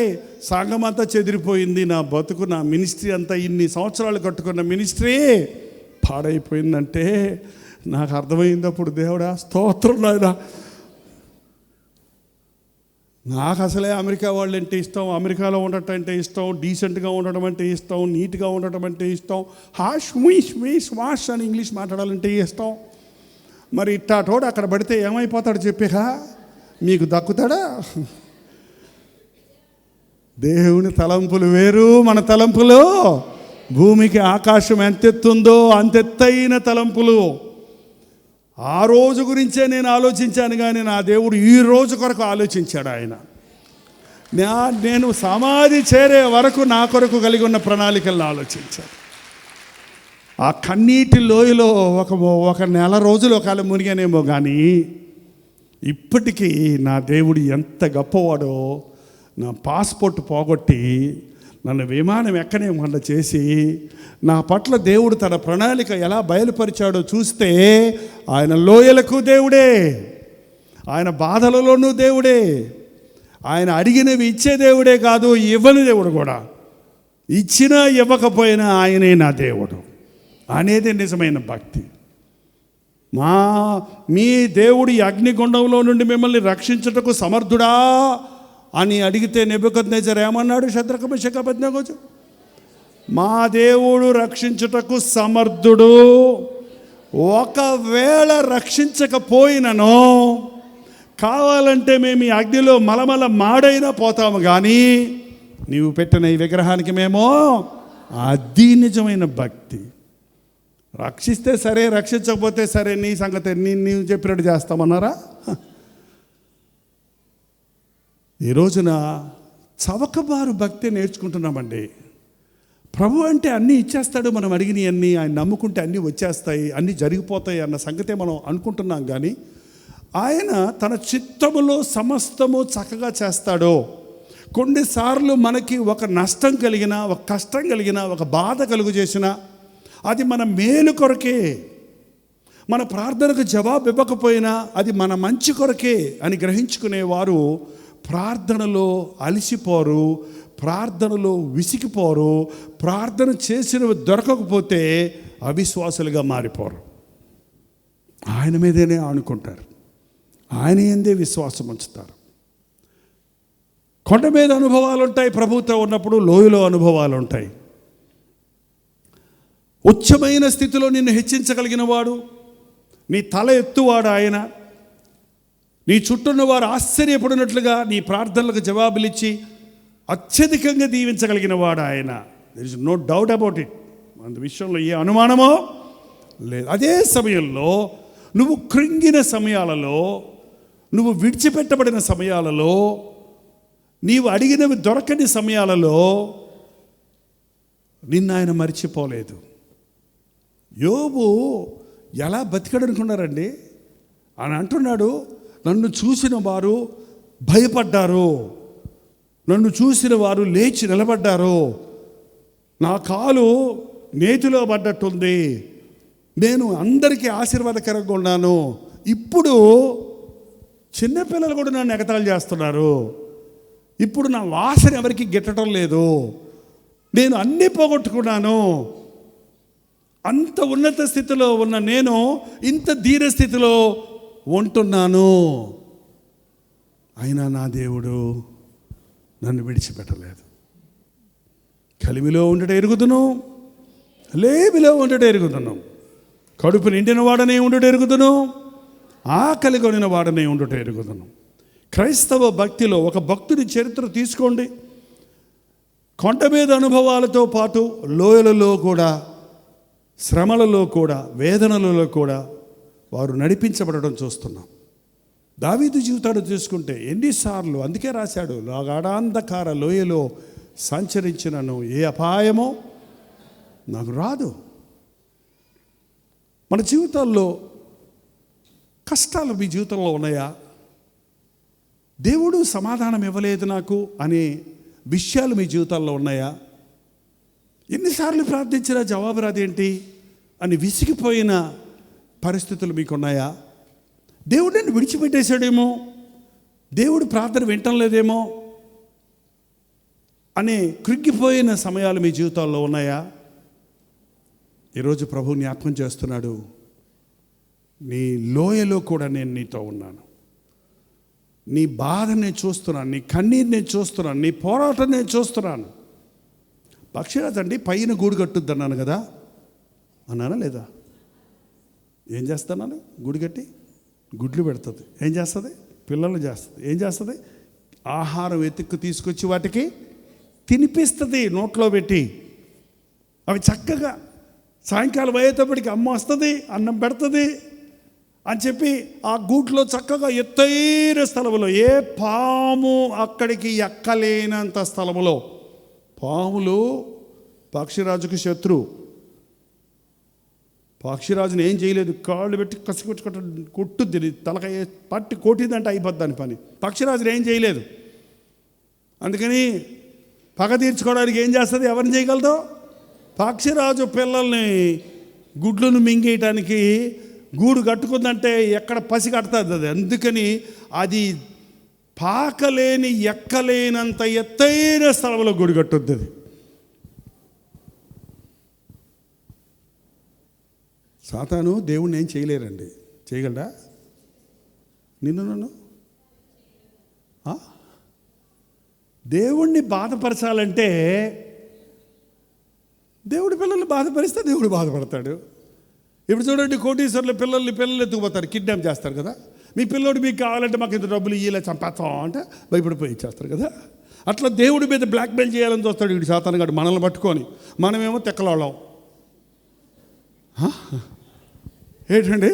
సంఘం అంతా చెదిరిపోయింది, నా బతుకు, నా మినిస్ట్రీ అంతా, ఇన్ని సంవత్సరాలు కట్టుకున్న మినిస్ట్రీ పాడైపోయిందంటే నాకు అర్థమైందప్పుడు, దేవుడా స్తోత్రం నాయనా. నాకు అసలే అమెరికా వాళ్ళు అంటే ఇష్టం, అమెరికాలో ఉండటం అంటే ఇష్టం, డీసెంట్గా ఉండటం అంటే ఇష్టం, నీట్గా ఉండటం అంటే ఇష్టం, హాష్ మీష్ మీష్ వాష్ అని ఇంగ్లీష్ మాట్లాడాలంటే ఇష్టం. మరి ఇట్టాటోడు అక్కడ పడితే ఏమైపోతాడు చెప్పిగా, మీకు దక్కుతాడా? దేవుని తలంపులు వేరు, మన తలంపులు భూమికి ఆకాశం ఎంతెత్తుందో అంతెత్తైన తలంపులు. ఆ రోజు గురించే నేను ఆలోచించాను, కానీ నా దేవుడు ఈ రోజు కొరకు ఆలోచించాడు. ఆయన నేను సమాధి చేరే వరకు నా కొరకు కలిగి ఉన్న ప్రణాళికలను ఆలోచించాడు. ఆ కన్నీటి లోయలో ఒక నెల రోజులు ఒకవేళ మునిగానేమో, కానీ ఇప్పటికీ నా దేవుడు ఎంత గొప్పవాడో. నా పాస్పోర్ట్ పోగొట్టి నన్ను విమానం ఎక్కనేమన్నా చేసి నా పట్ల దేవుడు తన ప్రణాళిక ఎలా బయలుపరిచాడో చూస్తే, ఆయన లోయలకు దేవుడే, ఆయన బాధలలోనూ దేవుడే, ఆయన అడిగినవి ఇచ్చే దేవుడే కాదు, ఇవ్వని దేవుడు కూడా. ఇచ్చినా ఇవ్వకపోయినా ఆయనే నా దేవుడు అనేది నిజమైన భక్తి. మీ దేవుడు ఈ అగ్నిగుండంలో నుండి మిమ్మల్ని రక్షించుటకు సమర్థుడా అని అడిగితే నెబుకద్నెజర్ ఏమన్నాడు? షద్రక మేషక అబేద్నెగోతో, మా దేవుడు రక్షించుటకు సమర్థుడు. ఒకవేళ రక్షించకపోయినను కావాలంటే మేము ఈ అగ్నిలో మలమల మాడైనా పోతాము, కానీ నీవు పెట్టిన ఈ విగ్రహానికి మేము, అది నిజమైన భక్తి. రక్షిస్తే సరే, రక్షించకపోతే సరే, నీ సంగతి నీవు చెప్పినట్టు చేస్తామన్నారా? ఈ రోజున చవకబారు భక్తి నేర్చుకుంటున్నామండి. ప్రభు అంటే అన్నీ ఇచ్చేస్తాడు, మనం అడిగినవి అన్నీ, ఆయన నమ్ముకుంటే అన్నీ వచ్చేస్తాయి, అన్నీ జరిగిపోతాయి అన్న సంగతే మనం అనుకుంటున్నాం. కానీ ఆయన తన చిత్తములో సమస్తము చక్కగా చేస్తాడు. కొన్నిసార్లు మనకి ఒక నష్టం కలిగినా, ఒక కష్టం కలిగినా, ఒక బాధ కలుగు చేసినా అది మన మేలు కొరకే. మన ప్రార్థనకు జవాబు ఇవ్వకపోయినా అది మన మంచి కొరకే అని గ్రహించుకునేవారు ప్రార్థనలో అలసిపోరు, ప్రార్థనలో విసిగిపోరు, ప్రార్థన చేసినవి దొరకకపోతే అవిశ్వాసులుగా మారిపోరు. ఆయన మీదనే ఆనుకుంటారు, ఆయన ఎందే విశ్వాసం ఉంచుతారు. కొండ మీద అనుభవాలు ఉంటాయి, ప్రభుత్వం ఉన్నప్పుడు లోయలో అనుభవాలు ఉంటాయి. ఉచ్చమైన స్థితిలో నిన్ను హెచ్చించగలిగిన వాడు, నీ తల ఎత్తువాడు ఆయన. నీ చుట్టూన్న వారు ఆశ్చర్యపడినట్లుగా నీ ప్రార్థనలకు జవాబులు ఇచ్చి అత్యధికంగా దీవించగలిగిన వాడు ఆయన. There is no doubt about it. అందు విషయంలో ఏ అనుమానమో లేదు. అదే సమయంలో నువ్వు కృంగిన సమయాలలో, నువ్వు విడిచిపెట్టబడిన సమయాలలో, నీవు అడిగినవి దొరకని సమయాలలో నిన్ను ఆయన మర్చిపోలేదు. యోబు ఎలా బతికాడు అనుకున్నారండి? అని అంటున్నాడు, నన్ను చూసిన వారు భయపడ్డారు, నన్ను చూసిన వారు లేచి నిలబడ్డారు, నా కాలు నేతిలో పడ్డట్టుంది, నేను అందరికీ ఆశీర్వాదకరంగా ఉన్నాను. ఇప్పుడు చిన్నపిల్లలు కూడా నన్ను ఎగతాళి చేస్తున్నారు, ఇప్పుడు నా వాసన ఎవరికి గిట్టడం లేదు, నేను అన్నీ పోగొట్టుకున్నాను. అంత ఉన్నత స్థితిలో ఉన్న నేను ఇంత ధీర స్థితిలో ఉంటున్నాను, అయినా నా దేవుడు నన్ను విడిచిపెట్టలేదు. కలిమిలో ఉండట ఎరుగుదును, లేమిలో ఉండట ఎరుగుదును, కడుపు నిండిన వాడనే ఉండట ఎరుగుదును, ఆకలి కొనిన వాడనే ఉండట ఎరుగుదును. క్రైస్తవ భక్తిలో ఒక భక్తుడి చరిత్ర తీసుకోండి. కొండ మీద అనుభవాలతో పాటు లోయలలో కూడా, శ్రమలలో కూడా, వేదనలలో కూడా వారు నడిపించబడడం చూస్తున్నాం. దావీదు జీవితాన్ని తీసుకుంటే ఎన్నిసార్లు, అందుకే రాశాడు, గాఢాంధకార లోయలో సంచరించినను ఏ అపాయమో నాకు రాదు. మన జీవితాల్లో కష్టాలు మీ జీవితంలో ఉన్నాయా? దేవుడు సమాధానం ఇవ్వలేదు నాకు అనే విషయాలు మీ జీవితాల్లో ఉన్నాయా? ఎన్నిసార్లు ప్రార్థించినా జవాబు రాదేంటి అని విసిగిపోయిన పరిస్థితులు మీకున్నాయా? దేవుడు నన్ను విడిచిపెట్టేశాడేమో, దేవుడు ప్రార్థన వింటం లేదేమో అనే కృంగిపోయిన సమయాలు మీ జీవితాల్లో ఉన్నాయా? ఈరోజు ప్రభు జ్ఞాపకం చేస్తున్నాడు, నీ లోయలో కూడా నేను నీతో ఉన్నాను. నీ బాధ నేను చూస్తున్నాను, నీ కన్నీరు నేను చూస్తున్నాను, నీ పోరాటం నేను చూస్తున్నాను. పక్షిరాజు అండి పైన గూడు కట్టుద్ది అన్నాను కదా, అన్నానా లేదా? ఏం చేస్తున్నాను? గూడు కట్టి గుడ్లు పెడుతుంది. ఏం చేస్తుంది? పిల్లలు చేస్తుంది. ఏం చేస్తుంది? ఆహారం వెతుక్కు తీసుకొచ్చి వాటికి తినిపిస్తుంది, నోట్లో పెట్టి. అవి చక్కగా సాయంకాలం అయ్యేటప్పటికి అమ్మ వస్తుంది, అన్నం పెడుతుంది అని చెప్పి ఆ గూట్లో చక్కగా ఎత్తైన స్థలంలో, ఏ పాము అక్కడికి ఎక్కలేనంత స్థలములో. పాములు పక్షిరాజుకు శత్రువు. పక్షిరాజుని ఏం చేయలేదు, కాళ్ళు పెట్టి కసి కొట్టుద్ది, తలకాయ పట్టి కొట్టిందంటే అయిపోద్ది దాని పని. పక్షిరాజుని ఏం చేయలేదు. అందుకని పగ తీర్చుకోవడానికి ఏం చేస్తుంది? ఎవరిని చేయగలదు? పక్షిరాజు పిల్లల్ని గుడ్లను మింగేయటానికి గూడు కట్టుకుందంటే ఎక్కడ పసి కడుతుంది అది. అందుకని అది పాకలేని ఎక్కలేనంత ఎత్తైన స్థలంలో గూడు కట్టుద్ది అది. సాతాను దేవుణ్ణి ఏం చేయలేరండి. చేయగలడా? నన్ను దేవుణ్ణి బాధపరచాలంటే, దేవుడి పిల్లల్ని బాధపరిస్తే దేవుడు బాధపడతాడు. ఇప్పుడు చూడండి, కోటీశ్వర్ల పిల్లలు ఎత్తుకుపోతారు, కిడ్నాప్ చేస్తారు కదా. మీ పిల్లోడు మీకు కావాలంటే మాకు ఇంత డబ్బులు ఇయ్యేలా చంపేస్తాం అంటే భయపడిపోయి ఇచ్చేస్తారు కదా. అట్లా దేవుడి మీద బ్లాక్మెయిల్ చేయాలని చూస్తాడు వీడు సాతాను గాడు, మనల్ని పట్టుకొని. మనమేమో తెక్కలోళ్ళం. ఏంటండి,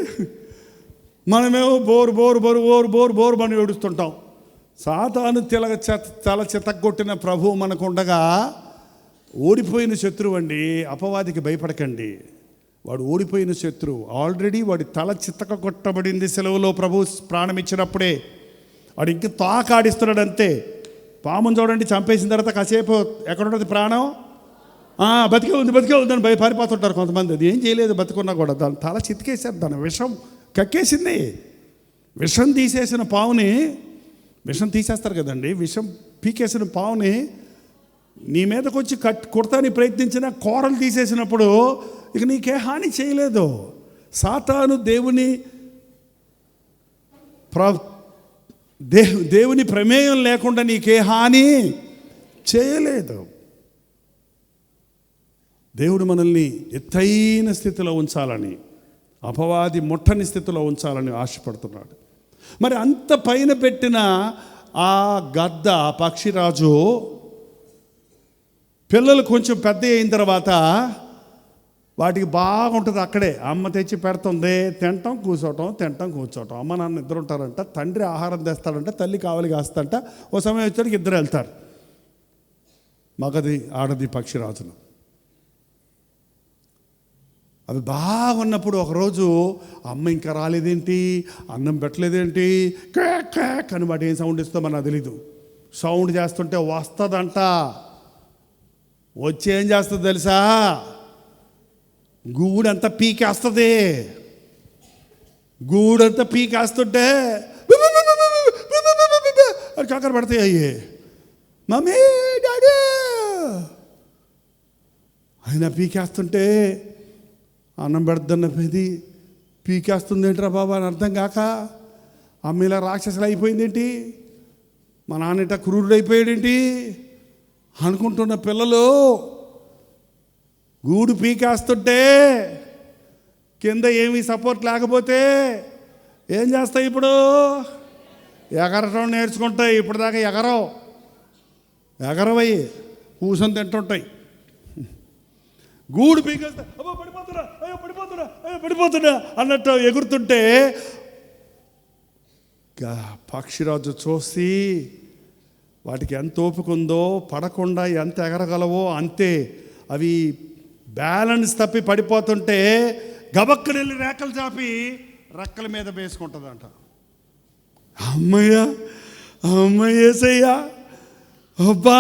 మనమేమో బోరు అని ఏడుస్తుంటాం. సాతాను తల చితగ్గొట్టిన ప్రభువు మనకుండగా ఓడిపోయిన శత్రువు అండి. అపవాదికి భయపడకండి, వాడు ఓడిపోయిన శత్రువు. ఆల్రెడీ వాడి తల చితక కొట్టబడింది సెలవులో ప్రభు ప్రాణం ఇచ్చినప్పుడే. వాడు ఇంక తాకాడిస్తున్నాడు అంతే. పాముని చూడండి, చంపేసిన తర్వాత కాసేపు ఎక్కడ ఉంటుంది ప్రాణం? బతికే ఉందని పారిపోతుంటారు కొంతమంది. అది ఏం చేయలేదు, బతుకున్నా కూడా దాని తల చితికేశారు, దాని విషం కక్కేసింది. విషం తీసేసిన పావుని, విషం తీసేస్తారు కదండి, విషం పీకేసిన పావుని నీ మీదకి వచ్చి కొడతాని ప్రయత్నించిన కూరలు తీసేసినప్పుడు ఇక నీకే హాని చేయలేదు. సాతాను దేవుని ప్రమేయం లేకుండా నీకే హాని చేయలేదు. దేవుడు మనల్ని ఎత్తైన స్థితిలో ఉంచాలని, అపవాది ముట్టని స్థితిలో ఉంచాలని ఆశపడుతున్నాడు. మరి అంత పైన పెట్టిన ఆ గద్ద పక్షిరాజు పిల్లలు కొంచెం పెద్ద అయిన తర్వాత వాటికి బాగుంటుంది. అక్కడే అమ్మ తెచ్చి పెడుతుంది, తింటాం కూర్చోవటం. అమ్మ నాన్న ఇద్దరు ఉంటారంట. తండ్రి ఆహారం తెస్తాడంట, తల్లి కావాలి కాస్తంట. ఓ సమయం వచ్చేసరికి ఇద్దరు వెళ్తారు, మగది ఆడది పక్షిరాజులు. అవి బాగున్నప్పుడు ఒకరోజు అమ్మ ఇంకా రాలేదేంటి, అన్నం పెట్టలేదేంటి, క్యాక్ అని వాటి ఏం సౌండ్ ఇస్తుందో మనకు తెలీదు. సౌండ్ చేస్తుంటే వస్తుందంట. వచ్చి ఏం చేస్తుంది తెలుసా? గూడంతా పీకేస్తుంది. గూడంతా పీకేస్తుంటే అది కాకర పడతాయి. అయ్యే మమ్మీ డాడీ ఆయన పీకేస్తుంటే అన్నం పెడుతున్న ఇది పీకేస్తుంది ఏంట్రా బాబా అని అర్థం కాక, అమ్మ ఇలా రాక్షసులు అయిపోయిందేంటి, మా నాన్న ఇట్లా క్రూరుడు అయిపోయాడేంటి అనుకుంటున్న పిల్లలు గూడు పీకేస్తుంటే కింద ఏమీ సపోర్ట్ లేకపోతే ఏం చేస్తాయి? ఇప్పుడు ఎగరటం నేర్చుకుంటాయి. ఇప్పుడు దాకా ఎగరవయి కూర్చొని తింటుంటాయి. గూడు పీకేస్తే పడిపోతున్నా అన్నట్టు ఎగురుతుంటే పక్షిరాజు చూసి వాటికి ఎంత ఓపిక ఉందో, పడకుండా ఎంత ఎగరగలవో అంతే. అవి బ్యాలెన్స్ తప్పి పడిపోతుంటే గబక్కనెళ్ళి రేఖలు చాపి రెక్కల మీద వేసుకుంటుందంట. అమ్మయ్యేసయ్యా అబ్బా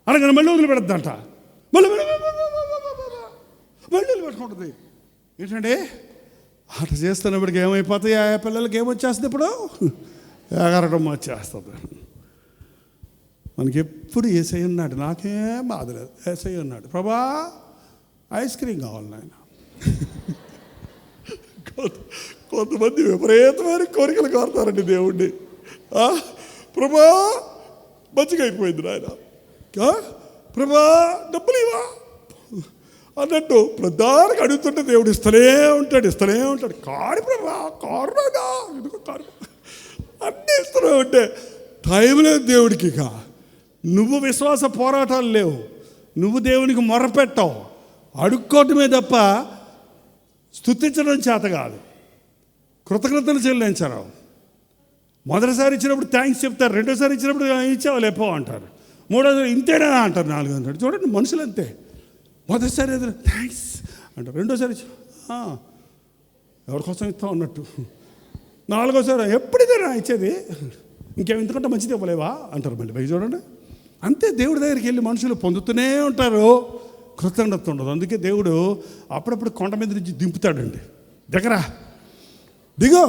అనగానే మళ్ళీ వదిలిపెడద్దంట. మళ్ళీ పెట్టుకుంటుంది. ఏంటంటే అట్లా చేస్తున్నప్పటికి ఏమైపోతాయి? ఆ పిల్లలకి ఏమొచ్చేస్తుంది? ఇప్పుడు ఎగరడం వచ్చేస్తుంది. మనకి ఎప్పుడు ఏసై ఉన్నాడు, నాకేం బాధలేదు. ఏసై ఉన్నాడు, ప్రభా ఐస్ క్రీమ్ కావాలి నాయన, కొంతమంది విపరీతమైన కోరికలు కోరుతారండి దేవుణ్ణి. ప్రభా మంచిగా అయిపోయింది నాయన, ప్రభా డబ్బులు ఇవా అన్నట్టు ప్రధానికి అడుగుతుంటే దేవుడు ఇస్తూనే ఉంటాడు. కారు ప్రభా, కారు రాదా, ఎందుకు కారు, అన్నీ ఇస్తూనే ఉంటే టైం లేదు దేవుడికి. ఇక నువ్వు విశ్వాస పోరాటాలు లేవు, నువ్వు దేవునికి మొరపెట్టావు, అడుక్కోవటమే తప్ప స్తుతించడం చేత కాదు, కృతజ్ఞతలు చెల్లించరు. మొదటిసారి ఇచ్చినప్పుడు థ్యాంక్స్ చెప్తారు, రెండోసారి ఇచ్చినప్పుడు ఇచ్చావు లేపో అంటారు, మూడోసారి ఇంతేనా అంటారు, 4 అంటారు. చూడండి మనుషులు అంతే. మొదటిసారి ఏదో థ్యాంక్స్ అంటారు, రెండోసారి ఎవరికోసం ఇస్తావు అన్నట్టు, నాలుగోసారి ఎప్పుడైనా ఇచ్చేది, ఇంతకంటే మంచిది ఇవ్వలేవా అంటారు. మళ్ళీ చూడండి అంతే. దేవుడి దగ్గరికి వెళ్ళి మనుషులు పొందుతూనే ఉంటారు, కృతజ్ఞత ఉండదు. అందుకే దేవుడు అప్పుడప్పుడు కొండ మీద నుంచి దింపుతాడండి. దిగో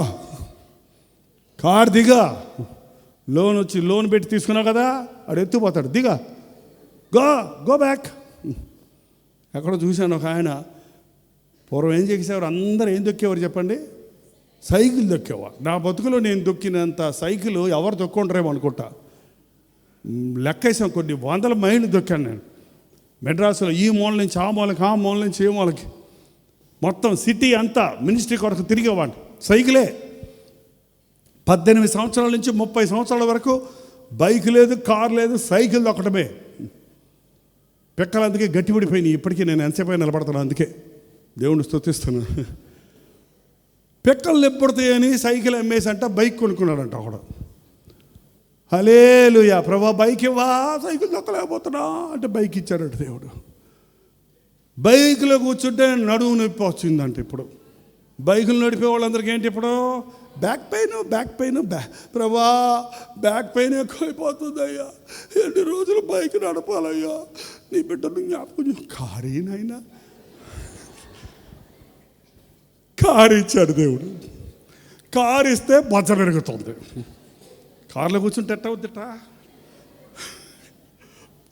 కారు దిగా, లోన్ పెట్టి తీసుకున్నావు కదా, ఆడు ఎత్తుపోతాడు, దిగా గో బ్యాక్. ఎక్కడో చూశాను ఒక ఆయన, పూర్వం ఏం చేసేవారు, అందరూ ఏం దొక్కేవారు చెప్పండి, సైకిల్ దొక్కేవారు. నా బతుకులో నేను దొక్కినంత సైకిల్ ఎవరు దొక్కుంటారేమో అనుకుంటా. లెక్కేసాం, కొన్ని 100 మైళ్ళు దొక్కాను నేను మెడ్రాసులో. ఈ మూల నుంచి ఆ మూలకి, ఆ మూల నుంచి ఏ మూలకి, మొత్తం సిటీ అంతా మినిస్ట్రీ కొరకు తిరిగేవాడిని సైకిలే. 18 సంవత్సరాల నుంచి 30 సంవత్సరాల వరకు బైక్ లేదు, కార్ లేదు, సైకిల్ దొక్కడమే. పిక్కలు అందుకే గట్టిపడిపోయినాయి. ఇప్పటికీ నేను ఎంతసేపు నిలబడుతున్నాను, అందుకే దేవుణ్ణి స్తుతిస్తున్నాను. పిక్కలు ఎప్పుడుతాయని సైకిల్ అమ్మేసి అంట బైక్ కొనుక్కున్నాడంట ఒకడు. హల్లెలూయా, ప్రభా బైక్ ఇవ్వా, సైకిల్ దొక్కలేకపోతున్నా అంటే బైక్ ఇచ్చాడట దేవుడు. బైక్లో కూర్చుంటే నడుము నొప్పి వచ్చిందంట. ఇప్పుడు బైకులు నడిపే వాళ్ళందరికీ ఏంటి ఇప్పుడు, బ్యాక్ పెయిన్. ప్రభా బ్యాక్ పెయిన్ ఎక్కువైపోతుంది అయ్యా, ఎన్ని రోజులు బైక్ నడపాలయ్యా, నీ బిడ్డను జ్ఞాపకం. కారేనైనా కారు ఇచ్చాడు దేవుడు. కారు ఇస్తే బొజ్జ పెరుగుతుంది. కారులో కూర్చుంటే ఎట్ట అవుద్దట,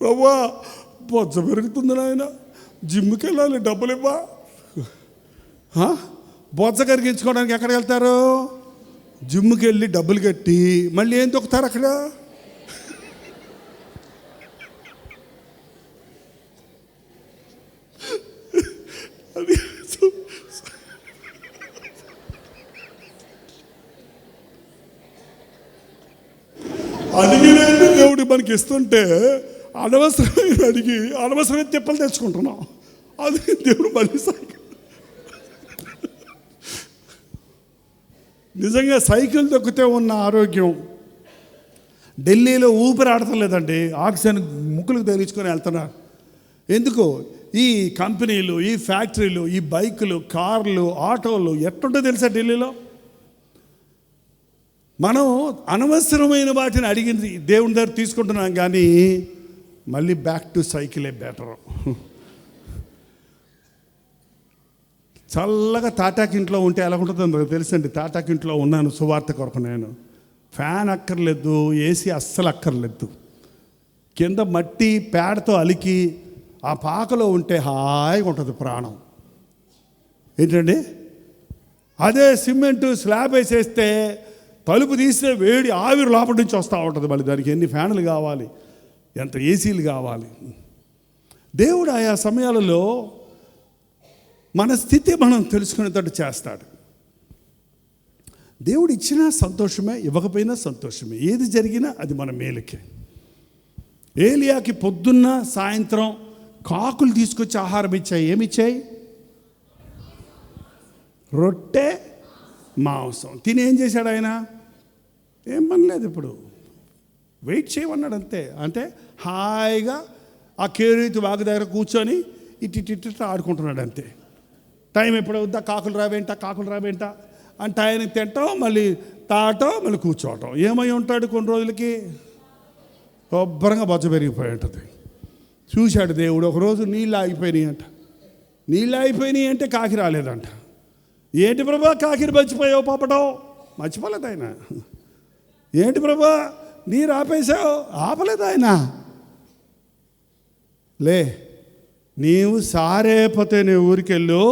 ప్రభా బొజ్జ పెరుగుతుంది నాయన, జిమ్కి వెళ్ళాలి, డబ్బులు ఇవ్వా. బొజ్జ కరిగించుకోవడానికి ఎక్కడికి వెళ్తారు, జిమ్కి వెళ్ళి డబ్బులు కట్టి మళ్ళీ ఏం తొక్కుతారు అక్కడ. అది అడిగినందు దేవుడు మనకి ఇస్తుంటే అనవసరమైన అడిగి అనవసరమైన తిప్పలు తెచ్చుకుంటున్నాం. అది దేవుడు మళ్ళీ నిజంగా సైకిల్ తొక్కితే ఉన్న ఆరోగ్యం ఢిల్లీలో ఊపిరి ఆడతలేదండి, ఆక్సిజన్ ముక్కులకు తగిలించుకొని వెళ్తున్నారు. ఎందుకు, ఈ కంపెనీలు, ఈ ఫ్యాక్టరీలు, ఈ బైకులు, కార్లు, ఆటోలు ఎట్టుంటో తెలుసా ఢిల్లీలో. మనం అనవసరమైన వాటిని అడిగింది దేవుని దగ్గర తీసుకుంటున్నాం, కానీ మళ్ళీ బ్యాక్ టు సైకిలే బెటరు. చల్లగా తాటాకింట్లో ఉంటే ఎలా ఉంటుందో నాకు తెలుసండి. తాటాకింట్లో ఉన్నాను సువార్త కొరకు. నేను ఫ్యాన్ అక్కర్లేదు, ఏసీ అస్సలు అక్కర్లేదు. కింద మట్టి పేడతో అలికి ఆ పాకలో ఉంటే హాయిగా ఉంటుంది ప్రాణం. ఏంటండి, అదే సిమెంటు స్లాబ్ వేసేస్తే తలుపు తీస్తే వేడి ఆవిరి లోపల నుంచి వస్తూ ఉంటుంది. మళ్ళీ దానికి ఎన్ని ఫ్యాన్లు కావాలి, ఎంత ఏసీలు కావాలి. దేవుడు ఆయా సమయాలలో మన స్థితి మనం తెలుసుకునేటట్టు చేస్తాడు. దేవుడు ఇచ్చినా సంతోషమే, ఇవ్వకపోయినా సంతోషమే. ఏది జరిగినా అది మన మేలుకే. ఏలియాకి పొద్దున్న సాయంత్రం కాకులు తీసుకొచ్చి ఆహారం ఇచ్చాయి. ఏమిచ్చాయి? రొట్టె, మాంసం. తిని ఏం చేశాడు ఆయన? ఏం పనిలేదు, ఇప్పుడు వెయిట్ చేయమన్నాడు అంతే. అంటే హాయిగా ఆ కేరీతి వాగు దగ్గర కూర్చొని ఇటు ఆడుకుంటున్నాడు అంతే. టైం ఎప్పుడు అవుద్దా, కాకులు రావేంట అంటే ఆయన తింటాం, మళ్ళీ తాగటం, మళ్ళీ కూర్చోవటం. ఏమై ఉంటాడు కొన్ని రోజులకి? శుభ్రంగా బొజ్జ పెరిగిపోయి ఉంటుంది. చూశాడు దేవుడు ఒకరోజు నీళ్ళు ఆగిపోయినాయి అంటే కాకి రాలేదంట. ఏంటి ప్రభా కాకిని మర్చిపోయావు పాపటం? మర్చిపోలేదు ఆయన. ఏంటి ప్రభా నీరు ఆపేశావు? ఆపలేదు ఆయన. లే, నీవు సారేపోతే నీ ఊరికెళ్ళు,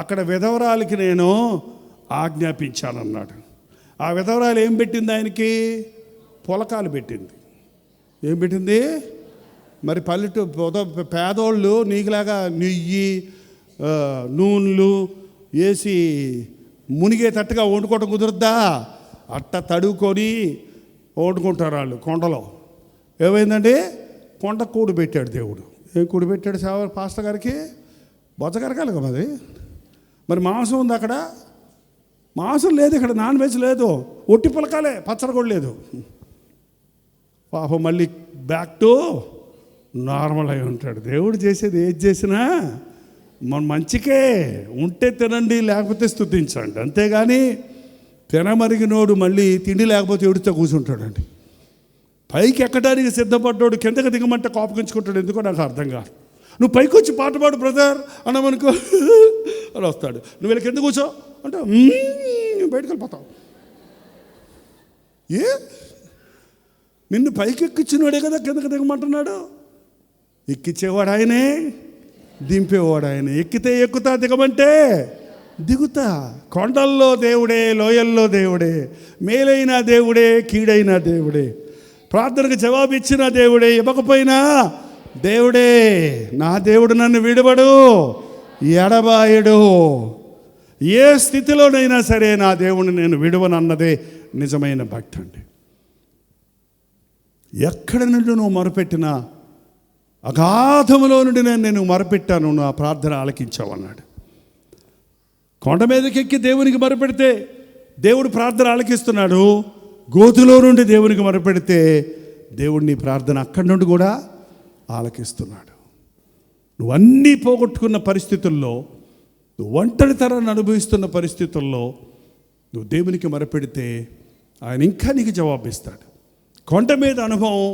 అక్కడ విధవరాలకి నేను ఆజ్ఞాపించానన్నాడు. ఆ విధవరాలు ఏం పెట్టింది ఆయనకి? పులకాలు పెట్టింది. ఏం పెట్టింది? మరి పేదోళ్ళు నీకులాగా నెయ్యి నూనెలు వేసి మునిగేటట్టుగా వండుకోవటం కుదురుద్దా? అట్ట తడుకొని వండుకుంటారు వాళ్ళు కొండలో. ఏమైందండి? కొండ కూడు పెట్టాడు దేవుడు. ఏం కూడు పెట్టాడు పాస్టర్ గారికి? బొజ్జగరకాలి కదా మరి మాంసం ఉంది అక్కడ? మాంసం లేదు ఇక్కడ, నాన్ వెజ్ లేదు, ఒట్టి పులకాలే, పచ్చడి కూడా లేదు. పాపం మళ్ళీ బ్యాక్ టు నార్మల్ అయి ఉంటాడు. దేవుడు చేసేది ఏది చేసినా మన మంచికే. ఉంటే తినండి, లేకపోతే స్తుతించండి, అంతేగాని తినమరిగినోడు మళ్ళీ తిండి లేకపోతే ఎడుతో కూర్చుంటాడండి. పైకి ఎక్కడానికి సిద్ధపడ్డాడు కిందకి దిగమంటే కోపగించుకుంటాడు. ఎందుకో నాకు అర్థం కాదు. నువ్వు పైకి వచ్చి పాట పాడు బ్రదర్ అన్నామనుకో అని వస్తాడు. నువ్వు వీళ్ళకి ఎందుకు కూర్చో అంటే బయటకు వెళ్ళిపోతావు. నిన్ను పైకి ఎక్కించినోడే కదా కిందకి దిగమంటున్నాడు. ఎక్కించేవాడు ఆయనే, దింపేవాడు ఆయనే. ఎక్కితే ఎక్కుతా, దిగమంటే దిగుతా. కొండల్లో దేవుడే, లోయల్లో దేవుడే, మేలైన దేవుడే, కీడైన దేవుడే, ప్రార్థనకు జవాబు ఇచ్చిన దేవుడే, ఇవ్వకపోయినా దేవుడే. నా దేవుడు నన్ను విడవడు, ఎడబాయడు. ఏ స్థితిలోనైనా సరే నా దేవుడిని నేను విడవనన్నదే నిజమైన భక్తి అండి. ఎక్కడ నుండి నువ్వు మొరపెట్టినా అగాధములో నుండి నేను మొరపెట్టాను, నా ప్రార్థన ఆలకించావు అన్నాడు. కొండ మీదకి ఎక్కి దేవునికి మొరపెడితే దేవుడు ప్రార్థన ఆలకిస్తున్నాడు. గోతులో నుండి దేవునికి మొరపెడితే దేవుడు నీ ప్రార్థన అక్కడి నుండి కూడా ఆలకిస్తున్నాడు. నువ్వు అన్నీ పోగొట్టుకున్న పరిస్థితుల్లో, నువ్వు ఒంటరితనాన్ని అనుభవిస్తున్న పరిస్థితుల్లో నువ్వు దేవునికి మొరపెడితే ఆయన ఇంకా నీకు జవాబిస్తాడు. కొండ మీద అనుభవం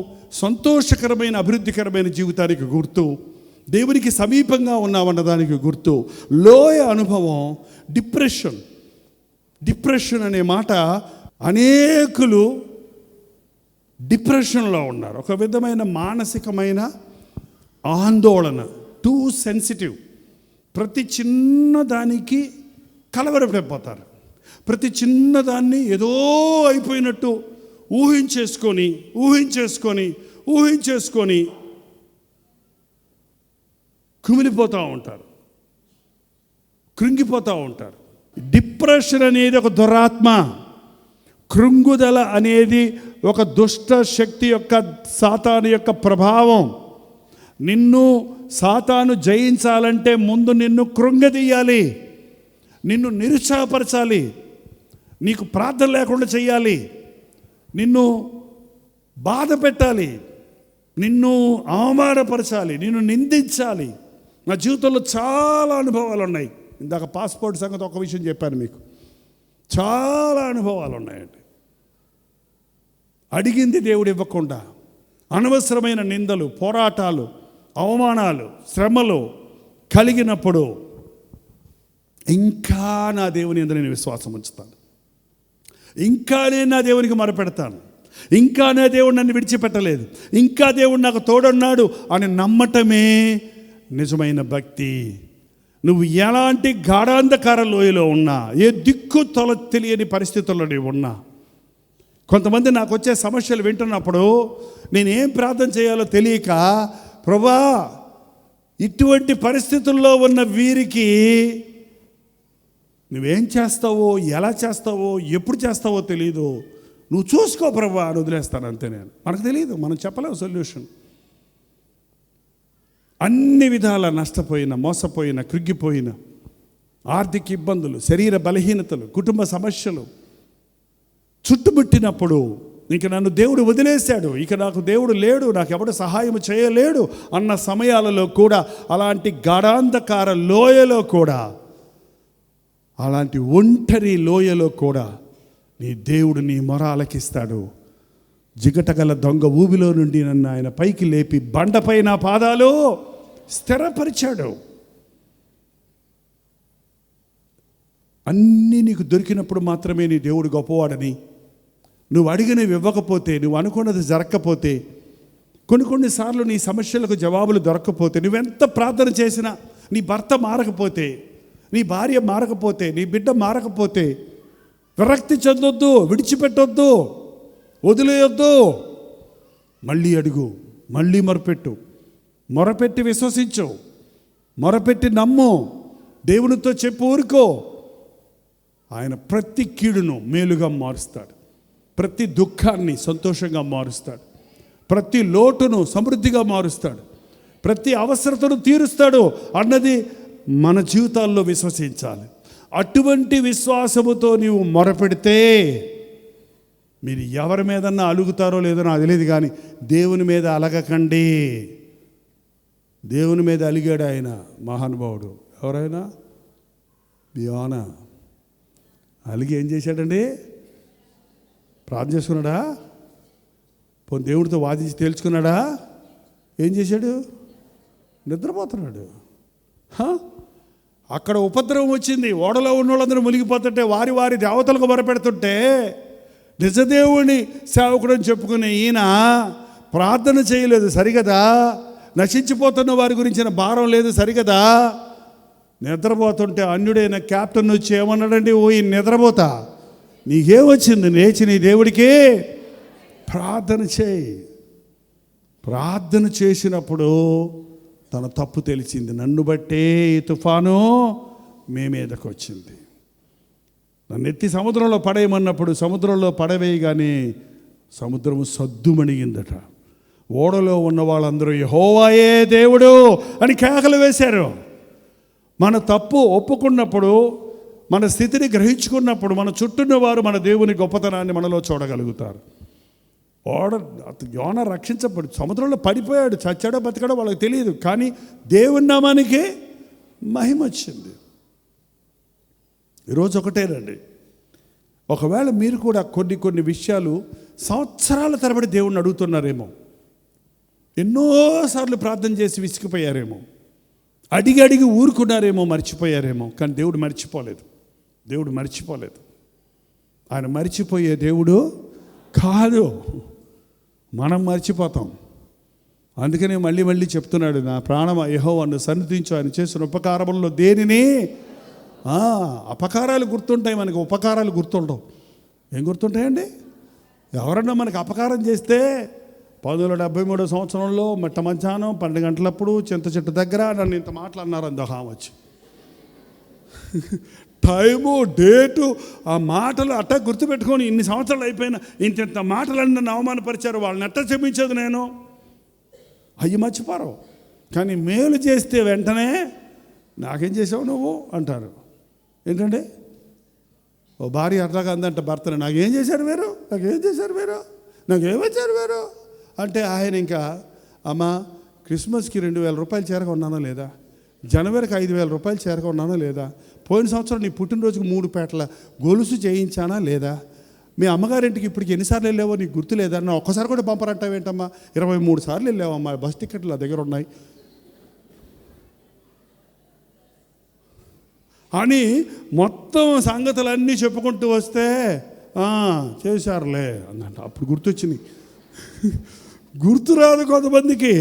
సంతోషకరమైన, అభివృద్ధికరమైన జీవితానికి గుర్తు. దేవునికి సమీపంగా ఉన్నామన్నదానికి గుర్తు. లోయ అనుభవం డిప్రెషన్ అనే మాట, అనేకులు డిప్రెషన్లో ఉన్నారు. ఒక విధమైన మానసికమైన ఆందోళన, టూ సెన్సిటివ్. ప్రతి చిన్నదానికి కలవరపడిపోతారు. ప్రతి చిన్నదాన్ని ఏదో అయిపోయినట్టు ఊహించేసుకొని కుమిలిపోతూ ఉంటారు, కృంగిపోతూ ఉంటారు. డిప్రెషన్ అనేది ఒక దురాత్మ. కృంగుదల అనేది ఒక దుష్ట శక్తి యొక్క, సాతాను యొక్క ప్రభావం. నిన్ను సాతాను జయించాలంటే ముందు నిన్ను కృంగదీయాలి, నిన్ను నిరుత్సాహపరచాలి, నీకు ప్రార్థన లేకుండా చేయాలి, నిన్ను బాధ పెట్టాలి, నిన్ను అవమానపరచాలి, నిన్ను నిందించాలి. నా జీవితంలో చాలా అనుభవాలు ఉన్నాయి. ఇందాక పాస్పోర్ట్ సంగతి ఒక విషయం చెప్పాను మీకు. చాలా అనుభవాలు ఉన్నాయండి. అడిగింది దేవుడు ఇవ్వకుండా, అనవసరమైన నిందలు, పోరాటాలు, అవమానాలు, శ్రమలు కలిగినప్పుడు ఇంకా నా దేవుని యందు నేను విశ్వాసం ఉంచుతాను, ఇంకా నేను నా దేవునికి మొరపెడతాను, ఇంకా నా దేవుడు నన్ను విడిచిపెట్టలేదు, ఇంకా దేవుడు నాకు తోడున్నాడు అని నమ్మటమే నిజమైన భక్తి. నువ్వు ఎలాంటి గాఢాంధకార లోయలో ఉన్నా, ఏ దిక్కు తొల తెలియని పరిస్థితుల్లో నీవు ఉన్నా, కొంతమంది నాకు వచ్చే సమస్యలు వింటున్నప్పుడు నేనేం ప్రార్థన చేయాలో తెలియక, ప్రభువా ఇటువంటి పరిస్థితుల్లో ఉన్న వీరికి నువ్వేం చేస్తావో, ఎలా చేస్తావో, ఎప్పుడు చేస్తావో తెలియదు, నువ్వు చూసుకో ప్రభువా అని వదిలేస్తాను అంతే. మనకు తెలియదు, మనం చెప్పలేము సొల్యూషన్. అన్ని విధాల నష్టపోయిన, మోసపోయిన, కృంగిపోయిన, ఆర్థిక ఇబ్బందులు, శరీర బలహీనతలు, కుటుంబ సమస్యలు చుట్టుముట్టినప్పుడు, ఇంక నన్ను దేవుడు వదిలేశాడు, ఇక నాకు దేవుడు లేడు, నాకు ఎవడు సహాయం చేయలేడు అన్న సమయాలలో కూడా, అలాంటి గాఢాంధకార లోయలో కూడా, అలాంటి ఒంటరి లోయలో కూడా నీ దేవుడు నీ మొర ఆలకిస్తాడు. జిగటగల దొంగ ఊబిలో నుండి నన్ను ఆయన పైకి లేపి బండపై నా పాదాలు స్థిరపరిచాడు. అన్నీ నీకు దొరికినప్పుడు మాత్రమే నీ దేవుడు గొప్పవాడని, నువ్వు అడిగినవి ఇవ్వకపోతే, నువ్వు అనుకున్నది జరగకపోతే, కొన్నిసార్లు నీ సమస్యలకు జవాబులు దొరకకపోతే, నువ్వెంత ప్రార్థన చేసినా నీ భర్త మారకపోతే, నీ భార్య మారకపోతే, నీ బిడ్డ మారకపోతే విరక్తి చెందొద్దు, విడిచిపెట్టొద్దు, వదిలేయొద్దు. మళ్ళీ అడుగు, మళ్ళీ మొరపెట్టి విశ్వసించు, మొరపెట్టి నమ్ము, దేవునితో చెప్పు, ఊరుకో. ఆయన ప్రతి కీడును మేలుగా మారుస్తాడు, ప్రతి దుఃఖాన్ని సంతోషంగా మారుస్తాడు, ప్రతి లోటును సమృద్ధిగా మారుస్తాడు, ప్రతి అవసరతను తీరుస్తాడు అన్నది మన జీవితాల్లో విశ్వసించాలి. అటువంటి విశ్వాసముతో నీవు మొరపెడితే, మీరు ఎవరి మీదన్నా అలుగుతారో లేదో నాకు తెలియదు, కానీ దేవుని మీద అలగకండి. దేవుని మీద అలిగాడు ఆయన మహానుభావుడు. ఎవరైనా యోనా అలిగి ఏం చేశాడండి? ప్రార్థన చేసుకున్నాడా? పోనీ దేవుడితో వాదించి తేల్చుకున్నాడా? ఏం చేశాడు? నిద్రపోతున్నాడు. అక్కడ ఉపద్రవం వచ్చింది, ఓడలో ఉన్న వాళ్ళందరూ మునిగిపోతుంటే, వారి వారి దేవతలకు మొరపెడుతుంటే, నిజదేవుని సేవకుడని చెప్పుకునే ఈయన ప్రార్థన చేయలేదు సరిగదా, నశించిపోతున్న వారి గురించిన భారం లేదు సరిగదా. నిద్రపోతుంటే అన్యుడైన క్యాప్టెన్ వచ్చి ఏమన్నాడండి? ఓ ఈ నిద్రపోతా, నీకేమొచ్చింది? లేచి నీ దేవుడికి ప్రార్థన చేయి. ప్రార్థన చేసినప్పుడు తన తప్పు తెలిసింది. నన్ను బట్టే ఈ తుఫాను మీ మీదకు వచ్చింది. నన్ను ఎత్తి సముద్రంలో పడేయమన్నప్పుడు సముద్రంలో పడవేయగానే సముద్రము సద్దుమణిగిందట. ఓడలో ఉన్న వాళ్ళందరూ యెహోవాయే దేవుడు అని కేకలు వేశారు. మన తప్పు ఒప్పుకున్నప్పుడు, మన స్థితిని గ్రహించుకున్నప్పుడు, మన చుట్టూన్న వారు మన దేవుని గొప్పతనాన్ని మనలో చూడగలుగుతారు. యోనా రక్షించబడి సముద్రంలో పడిపోయాడు, చచ్చాడో బతికాడో వాళ్ళకి తెలియదు, కానీ దేవుని నామానికి మహిమ వచ్చింది. ఈరోజు ఒకటేనండి, ఒకవేళ మీరు కూడా కొన్ని విషయాలు సంవత్సరాల తరబడి దేవుణ్ణి అడుగుతున్నారేమో, ఎన్నోసార్లు ప్రార్థన చేసి విసిగిపోయారేమో, అడిగి ఊరుకున్నారేమో, మర్చిపోయారేమో. కానీ దేవుడు మర్చిపోలేదు. ఆయన మర్చిపోయే దేవుడు కాదు, మనం మర్చిపోతాం. అందుకనే మళ్ళీ చెప్తున్నాడు, నా ప్రాణమా యెహోవాను సన్నిధించు, ఆయన చేసిన ఉపకారములలో దేనిని. అపకారాలు గుర్తుంటాయి మనకు, ఉపకారాలు గుర్తుండవు. ఏం గుర్తుంటాయండి? ఎవరన్నా మనకు అపకారం చేస్తే 1973 సంవత్సరంలో మట్ట మధ్యాహ్నం 12 గంటలప్పుడు చింత చెట్టు దగ్గర నన్ను ఇంత మాట్లాడినారు అందహా వచ్చి, టైము డేటు ఆ మాటలు అట్టా గుర్తుపెట్టుకొని ఇన్ని సంవత్సరాలు అయిపోయినా ఇంత మాటలన్నీ నన్ను అవమానపరిచారు, వాళ్ళని ఎట్టా క్షమించేది నేను? అయ్యి మర్చిపోరు. కానీ మేలు చేస్తే వెంటనే నాకేం చేసావు నువ్వు అంటారు. ఏంటంటే ఓ భార్య అట్లాగా అందంట భర్తను, నాకేం చేశారు మీరు అంటే ఆయన ఇంకా, అమ్మ క్రిస్మస్కి 2000 రూపాయలు చీర కొన్నానో లేదా, జనవరికి 5000 రూపాయలు చీర కొన్నానో లేదా, పోయిన సంవత్సరం నీ పుట్టినరోజుకు 3 పేటల గొలుసు చేయించానా లేదా, మీ అమ్మగారింటికి ఇప్పటికి ఎన్నిసార్లు వెళ్ళావో నీకు గుర్తు లేదా, నా ఒక్కసారి కూడా పంపరంటావేంటమ్మా, 23 సార్లు వెళ్ళావమ్మా, బస్ టికెట్లు నా దగ్గర ఉన్నాయి అని మొత్తం సంగతులన్నీ చెప్పుకుంటూ వస్తే చేశారులే అన్నట్టు. అప్పుడు గుర్తొచ్చింది. గుర్తురాదు కొంతమందికి.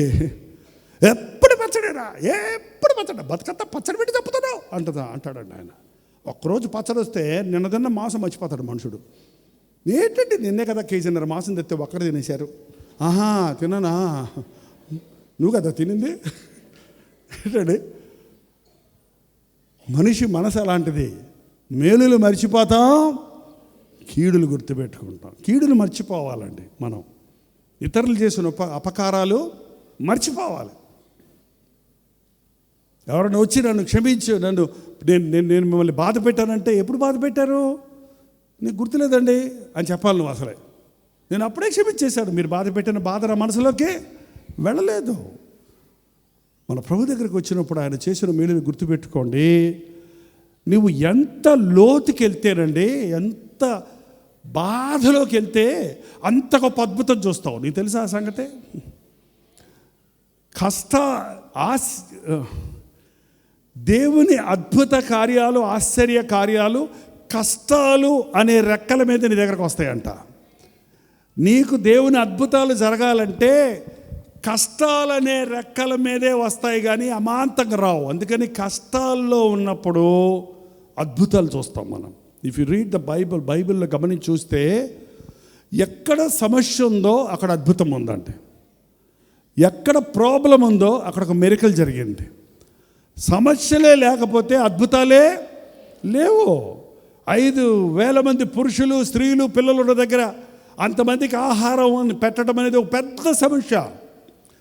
ఎప్పుడు పచ్చడేరా, బతుకంతా పచ్చడి పెట్టి తప్పుతున్నావు అంటాడండి ఆయన. ఒక్కరోజు పచ్చడి వస్తే నిన్న తిన్న మాంసం మర్చిపోతాడు మనుషుడు. ఏంటంటే నిన్నే కదా కేజీన్నర మాంసం తెస్తే ఒక్కడే తినేశారు. తిననా, నువ్వు కదా తినింది ఏంటండి. మనిషి మనసు అలాంటిది. మేలులు మర్చిపోతాం, కీడులు గుర్తుపెట్టుకుంటాం. కీడులు మర్చిపోవాలండి మనం. ఇతరులు చేసిన అపకారాలు మర్చిపోవాలి. ఎవరైనా వచ్చి నన్ను క్షమించు, నేను మిమ్మల్ని బాధ పెట్టానంటే, ఎప్పుడు బాధ పెట్టారు నీకు గుర్తులేదండి అని చెప్పాలి నువ్వు. అసలే నేను అప్పుడే క్షమించేశాడు. మీరు బాధ పెట్టిన బాధ నా మనసులోకి వెళ్ళలేదు. మన ప్రభు దగ్గరికి వచ్చినప్పుడు ఆయన చేసిన మేలుని గుర్తుపెట్టుకోండి. నువ్వు ఎంత లోతుకి వెళ్తేనండి, ఎంత బాధలోకి వెళ్తే అంత గొప్ప అద్భుతం చూస్తావు. నీకు తెలుసా ఆ సంగతే? దేవుని అద్భుత కార్యాలు, ఆశ్చర్య కార్యాలు కష్టాలు అనే రెక్కల మీద నీ దగ్గరకు వస్తాయంట. నీకు దేవుని అద్భుతాలు జరగాలంటే కష్టాలనే రెక్కల మీదే వస్తాయి కానీ అమాంతంగా రావు. అందుకని కష్టాల్లో ఉన్నప్పుడు అద్భుతాలు చూస్తాం మనం. ఇఫ్ యు రీడ్ ద బైబిల్లో గమనించి చూస్తే ఎక్కడ సమస్య ఉందో అక్కడ అద్భుతం ఉందంటే, ఎక్కడ ప్రాబ్లం ఉందో అక్కడ ఒక మెరికల్ జరిగింది. సమస్యలే లేకపోతే అద్భుతాలే లేవు. 5,000 మంది పురుషులు, స్త్రీలు, పిల్లలు ఉన్న దగ్గర అంతమందికి ఆహారం పెట్టడం అనేది ఒక పెద్ద సమస్య.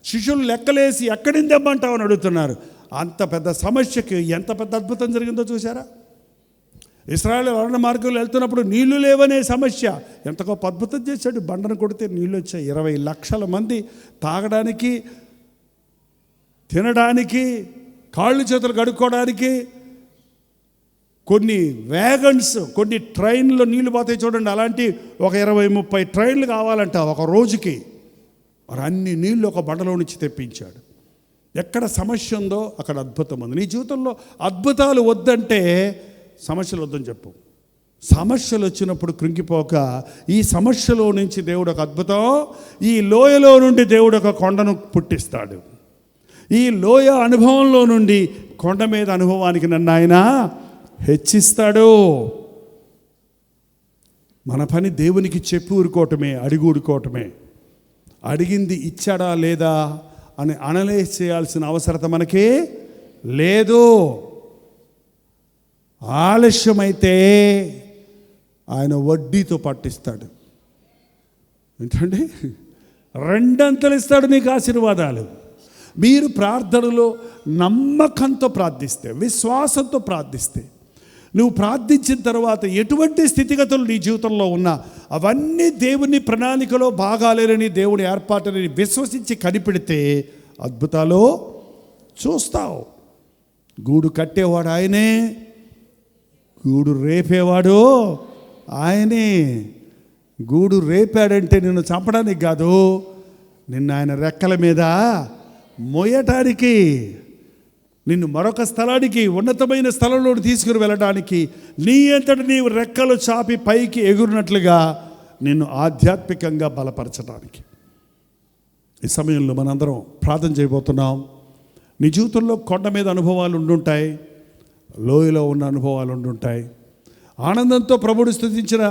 శిష్యులు లెక్కలేసి ఎక్కడిని తెమ్మంటావు అని అడుగుతున్నారు. అంత పెద్ద సమస్యకి ఎంత పెద్ద అద్భుతం జరిగిందో చూసారా? ఇశ్రాయేలు అరణ్య మార్గంలో వెళ్తున్నప్పుడు నీళ్లు లేవనే సమస్య, ఎంత గొప్ప అద్భుతం చేశాడు. బండను కొడితే నీళ్ళు వచ్చాయి. 20 లక్షల మంది తాగడానికి, తినడానికి, కాళ్ళు చేతులు కడుక్కోవడానికి, కొన్ని వ్యాగన్స్, కొన్ని ట్రైన్లో నీళ్లు పోతాయి చూడండి, అలాంటి ఒక 20-30 ట్రైన్లు కావాలంట ఒక రోజుకి. మరి అన్ని నీళ్ళు ఒక బండలో నుంచి తెప్పించాడు. ఎక్కడ సమస్య ఉందో అక్కడ అద్భుతం ఉంది. నీ జీవితంలో అద్భుతాలు వద్దంటే సమస్యలు వద్దని చెప్పు. సమస్యలు వచ్చినప్పుడు కృంగిపోక, ఈ సమస్యలో నుంచి దేవుడు ఒక అద్భుతం, ఈ లోయలో నుండి దేవుడు ఒక కొండను పుట్టిస్తాడు. ఈ లోయ అనుభవంలో నుండి కొండ మీద అనుభవానికి నన్ను ఆయన హెచ్చిస్తాడు. మన పని దేవునికి చెప్పి ఊరుకోవటమే, అడిగి ఊరుకోవటమే. అడిగింది ఇచ్చాడా లేదా అని అనలైజ్ చేయాల్సిన అవసరత మనకి లేదు. ఆలస్యమైతే ఆయన వడ్డీతో పట్టిస్తాడు. ఏంటండి, 2 అంతలు ఇస్తాడు నీకు ఆశీర్వాదాలు. మీరు ప్రార్థనలో నమ్మకంతో ప్రార్థిస్తే, విశ్వాసంతో ప్రార్థిస్తే, నువ్వు ప్రార్థించిన తర్వాత ఎటువంటి స్థితిగతులు నీ జీవితంలో ఉన్నా అవన్నీ దేవుని ప్రణాళికలో భాగాలేనని, దేవుని ఏర్పాటుని విశ్వసించి కనిపెడితే అద్భుతాలు చూస్తావు. గూడు కట్టేవాడు ఆయనే, గూడు రేపేవాడు ఆయనే. గూడు రేపాడంటే నిన్ను చంపడానికి కాదు, నిన్ను ఆయన రెక్కల మీద మోయటానికి, నిన్ను మరొక స్థలానికి, ఉన్నతమైన స్థలంలో తీసుకుని వెళ్ళడానికి, నీ అంతటి నీవు రెక్కలు చాపి పైకి ఎగురినట్లుగా నిన్ను ఆధ్యాత్మికంగా బలపరచడానికి. ఈ సమయంలో మనందరం ప్రార్థన చేయబోతున్నాం. నీ జీవితంలో కొండ మీద అనుభవాలు ఉండుంటాయి, లోయలో ఉన్న అనుభవాలు ఉండుంటాయి, ఆనందంతో ప్రభువుని స్తుతించిన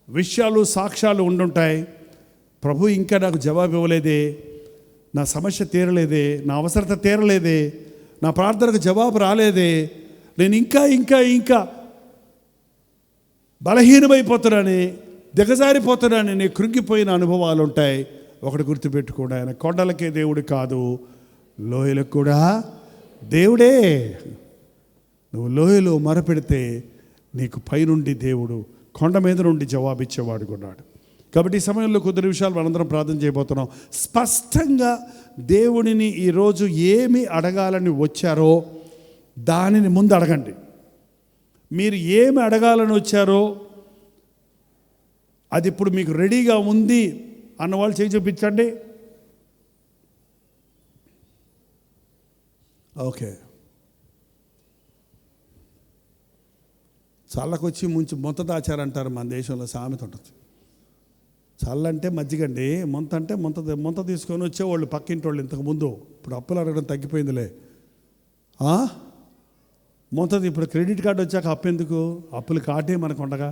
విషయాలు, సాక్ష్యాలు ఉండుంటాయి. ప్రభు ఇంకా నాకు జవాబు ఇవ్వలేదే, నా సమస్య తీరలేదే, నా అవసరత తీరలేదే, నా ప్రార్థనకు జవాబు రాలేదే, నేను ఇంకా ఇంకా ఇంకా బలహీనమైపోతున్నానని, దిగజారిపోతున్నానని నీ కృంగిపోయిన అనుభవాలు ఉంటాయి. ఒకటి గుర్తుపెట్టుకోండి, ఆయన కొండలకే దేవుడు కాదు, లోయలకు కూడా దేవుడే. నువ్వు లోయలో మొరపెడితే నీకు పైనుండి దేవుడు కొండ మీద నుండి జవాబిచ్చేవాడు కొన్నాడు. కాబట్టి ఈ సమయంలో కొద్ది నిమిషాలు మనందరం ప్రార్థన చేయబోతున్నాం. స్పష్టంగా దేవుడిని ఈరోజు ఏమి అడగాలని వచ్చారో దానిని ముందు అడగండి. మీరు ఏమి అడగాలని వచ్చారో అది ఇప్పుడు మీకు రెడీగా ఉంది అన్నవాళ్ళు చేయి చూపించండి. ఓకే. చల్లకొచ్చి ముంచి మొంత దాచారంటారు మన దేశంలో, సామెత ఉంటుంది. చల్లంటే మజ్జిగండి, మొంత అంటే మొంత తీసుకొని వచ్చేవాళ్ళు పక్కింటి వాళ్ళు ఇంతకుముందు. ఇప్పుడు అప్పులు అడగడం తగ్గిపోయిందిలే. మొంతది ఇప్పుడు క్రెడిట్ కార్డు వచ్చాక అప్పు ఎందుకు? అప్పులు కార్డే మనకు ఉండగా,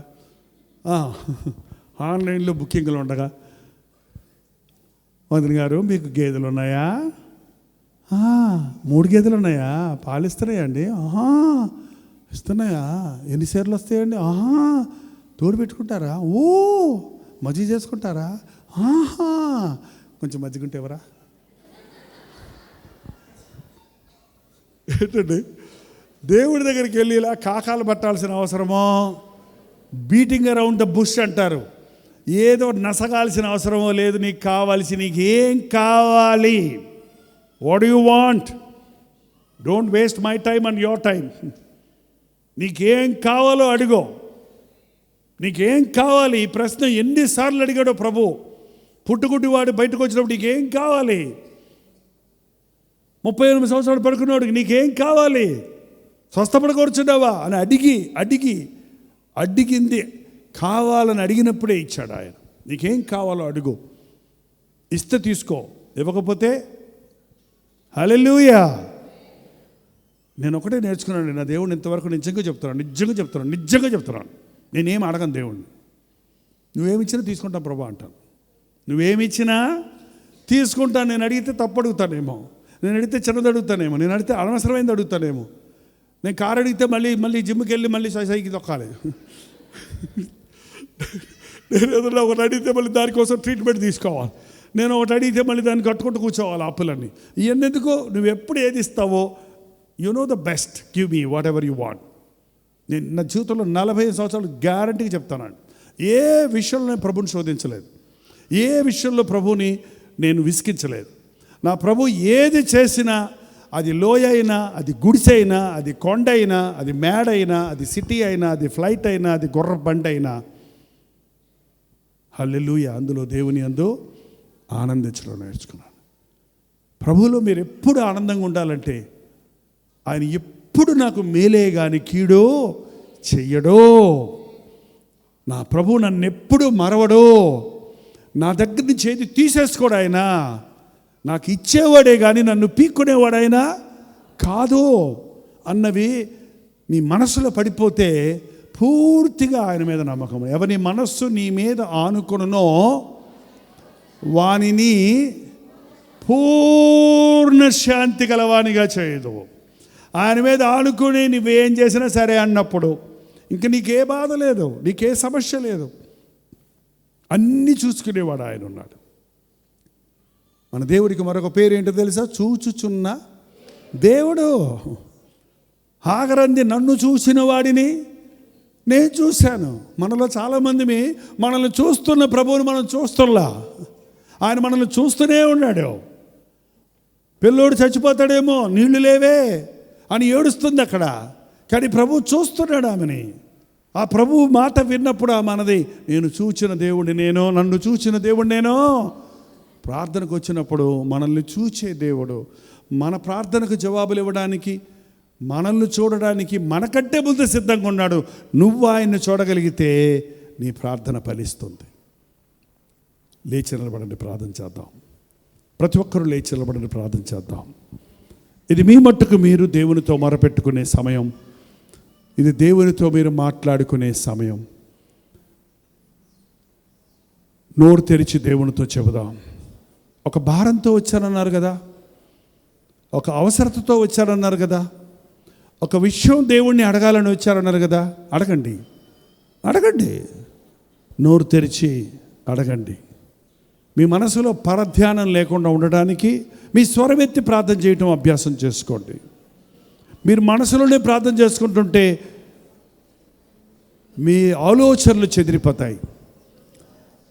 ఆన్లైన్లో బుకింగ్లు ఉండగా. వదిన గారు మీకు గేదెలు ఉన్నాయా? 3 గేదెలు ఉన్నాయా? పాలు ఇస్తున్నాయా అండి? ఇస్తున్నాయా? ఎన్ని సేర్లు వస్తాయండి? తోడు పెట్టుకుంటారా? ఓ మజ్జిగ చేసుకుంటారా? కొంచెం మజ్జిగ ఉంటే ఎవరా? ఏంటండి, దేవుడి దగ్గరికి వెళ్ళి ఇలా కాకాలు పట్టాల్సిన అవసరమో, బీటింగ్ అరౌండ్ ద బుష్ అంటారు, ఏదో నసగాల్సిన అవసరమో లేదు. నీకు కావాల్సి, నీకు ఏం కావాలి? What do you want? Don't waste my time and your time. నీకేం కావాలో అడిగో. నీకేం కావాలి? ఈ ప్రశ్న ఎన్నిసార్లు అడిగాడో ప్రభు. పుట్టుకుట్టి వాడు బయటకు వచ్చినప్పుడు నీకేం కావాలి? 38 సంవత్సరాలు పడుకున్నవాడికి నీకేం కావాలి? స్వస్థపడకూర్చున్నావా అని అడిగింది కావాలని అడిగినప్పుడే ఇచ్చాడు ఆయన. నీకేం కావాలో అడుగు, ఇస్తే తీసుకో, ఇవ్వకపోతే హల్లెలూయా. నేను ఒకటే నేర్చుకున్నాను, నా దేవుడిని ఇంతవరకు నిజంగా చెప్తున్నాను, నేనేం అడగను దేవుణ్ణి. నువ్వేమిచ్చినా తీసుకుంటాను ప్రభా అంటాను. నువ్వేమిచ్చినా తీసుకుంటాను. నేను అడిగితే తప్పు అడుగుతానేమో, నేను అడిగితే చిన్నది అడుగుతానేమో, నేను అడిగితే అనవసరమైనది అడుగుతానేమో. నేను కారు అడిగితే మళ్ళీ జిమ్కి వెళ్ళి మళ్ళీ సైకి తొక్కాలి. నేను ఏదైనా ఒకటి అడిగితే మళ్ళీ దానికోసం ట్రీట్మెంట్ తీసుకోవాలి. నేను ఒకటి అడిగితే మళ్ళీ దాన్ని కట్టుకుంటూ కూర్చోవాలి అప్పులన్నీ. ఇవన్నీ ఎందుకు? నువ్వు ఎప్పుడు ఏది ఇస్తావో you know the best, give me whatever you want. నేను నా జీవితంలో 45 సంవత్సరాలు గ్యారంటీగా చెప్తానండి, ఏ విషయంలో నేను ప్రభుని శోధించలేదు, ఏ విషయంలో ప్రభుని నేను విసిగించలేదు. నా ప్రభు ఏది చేసినా, అది లోయ అయినా, అది గుడిసె అయినా, అది కొండ అయినా, అది మేడ అయినా, అది సిటీ అయినా, అది ఫ్లైట్ అయినా, అది గుర్ర బండి అయినా, హల్లెలూయా, అందులో దేవుని యందు ఆనందించడం నేర్చుకున్నాను. ప్రభువులో మీరు ఎప్పుడు ఆనందంగా ఉండాలంటే, ఆయన ఎప్పుడు నాకు మేలే కానీ కీడో చెయ్యడో. నా ప్రభు నన్ను ఎప్పుడు మరవడో, నా దగ్గర నుంచి ఏది తీసేసుకోడు ఆయన. నాకు ఇచ్చేవాడే కానీ నన్ను పీక్కునేవాడైనా కాదు అన్నవి మీ మనసులో పడిపోతే పూర్తిగా ఆయన మీద నమ్మకం. ఎవరి మనస్సు నీ మీద ఆనుకొనునో వానిని పూర్ణ శాంతి గలవానిగా చేయదు. ఆయన మీద ఆనుకుని నువ్వేం చేసినా సరే అన్నప్పుడు ఇంక నీకే బాధ లేదు, నీకే సమస్య లేదు. అన్నీ చూసుకునేవాడు ఆయన ఉన్నాడు. మన దేవుడికి మరొక పేరు ఏంటో తెలుసా? చూచుచున్న దేవుడు. హాగరంది నన్ను చూసిన వాడిని నేను చూశాను. మనలో చాలామంది మనల్ని చూస్తున్న ప్రభువుని మనం చూస్తున్నా. ఆయన మనల్ని చూస్తూనే ఉన్నాడు. పిల్లోడు చచ్చిపోతాడేమో, నీళ్లు లేవే అని ఏడుస్తుంది అక్కడ, కానీ ప్రభువు చూస్తున్నాడు ఆమెని. ఆ ప్రభువు మాట విన్నప్పుడు ఆ మనది నేను చూచిన దేవుడిని నేను, నన్ను చూచిన దేవుడు నేను. ప్రార్థనకు వచ్చినప్పుడు మనల్ని చూచే దేవుడు మన ప్రార్థనకు జవాబులు ఇవ్వడానికి, మనల్ని చూడడానికి మనకంటే ముందు సిద్ధంగా ఉన్నాడు. నువ్వు ఆయన్ని చూడగలిగితే నీ ప్రార్థన ఫలిస్తుంది. లేచి నిలబడండి, ప్రార్థన చేద్దాం. ప్రతి ఒక్కరూ లేచి నిలబడండి, ప్రార్థన చేద్దాం. ఇది మీ మట్టుకు మీరు దేవునితో మొరపెట్టుకునే సమయం. ఇది దేవునితో మీరు మాట్లాడుకునే సమయం. నోరు తెరిచి దేవునితో చెబుదాం. ఒక భారంతో వచ్చానన్నారు కదా, ఒక అవసరతతో వచ్చారన్నారు కదా, ఒక విషయం దేవుణ్ణి అడగాలని వచ్చారన్నారు కదా. అడగండి, నోరు తెరిచి అడగండి. మీ మనసులో పరధ్యానం లేకుండా ఉండడానికి మీ స్వరమెత్తి ప్రార్థన చేయటం అభ్యాసం చేసుకోండి. మీరు మనసులోనే ప్రార్థన చేసుకుంటుంటే మీ ఆలోచనలు చెదిరిపోతాయి.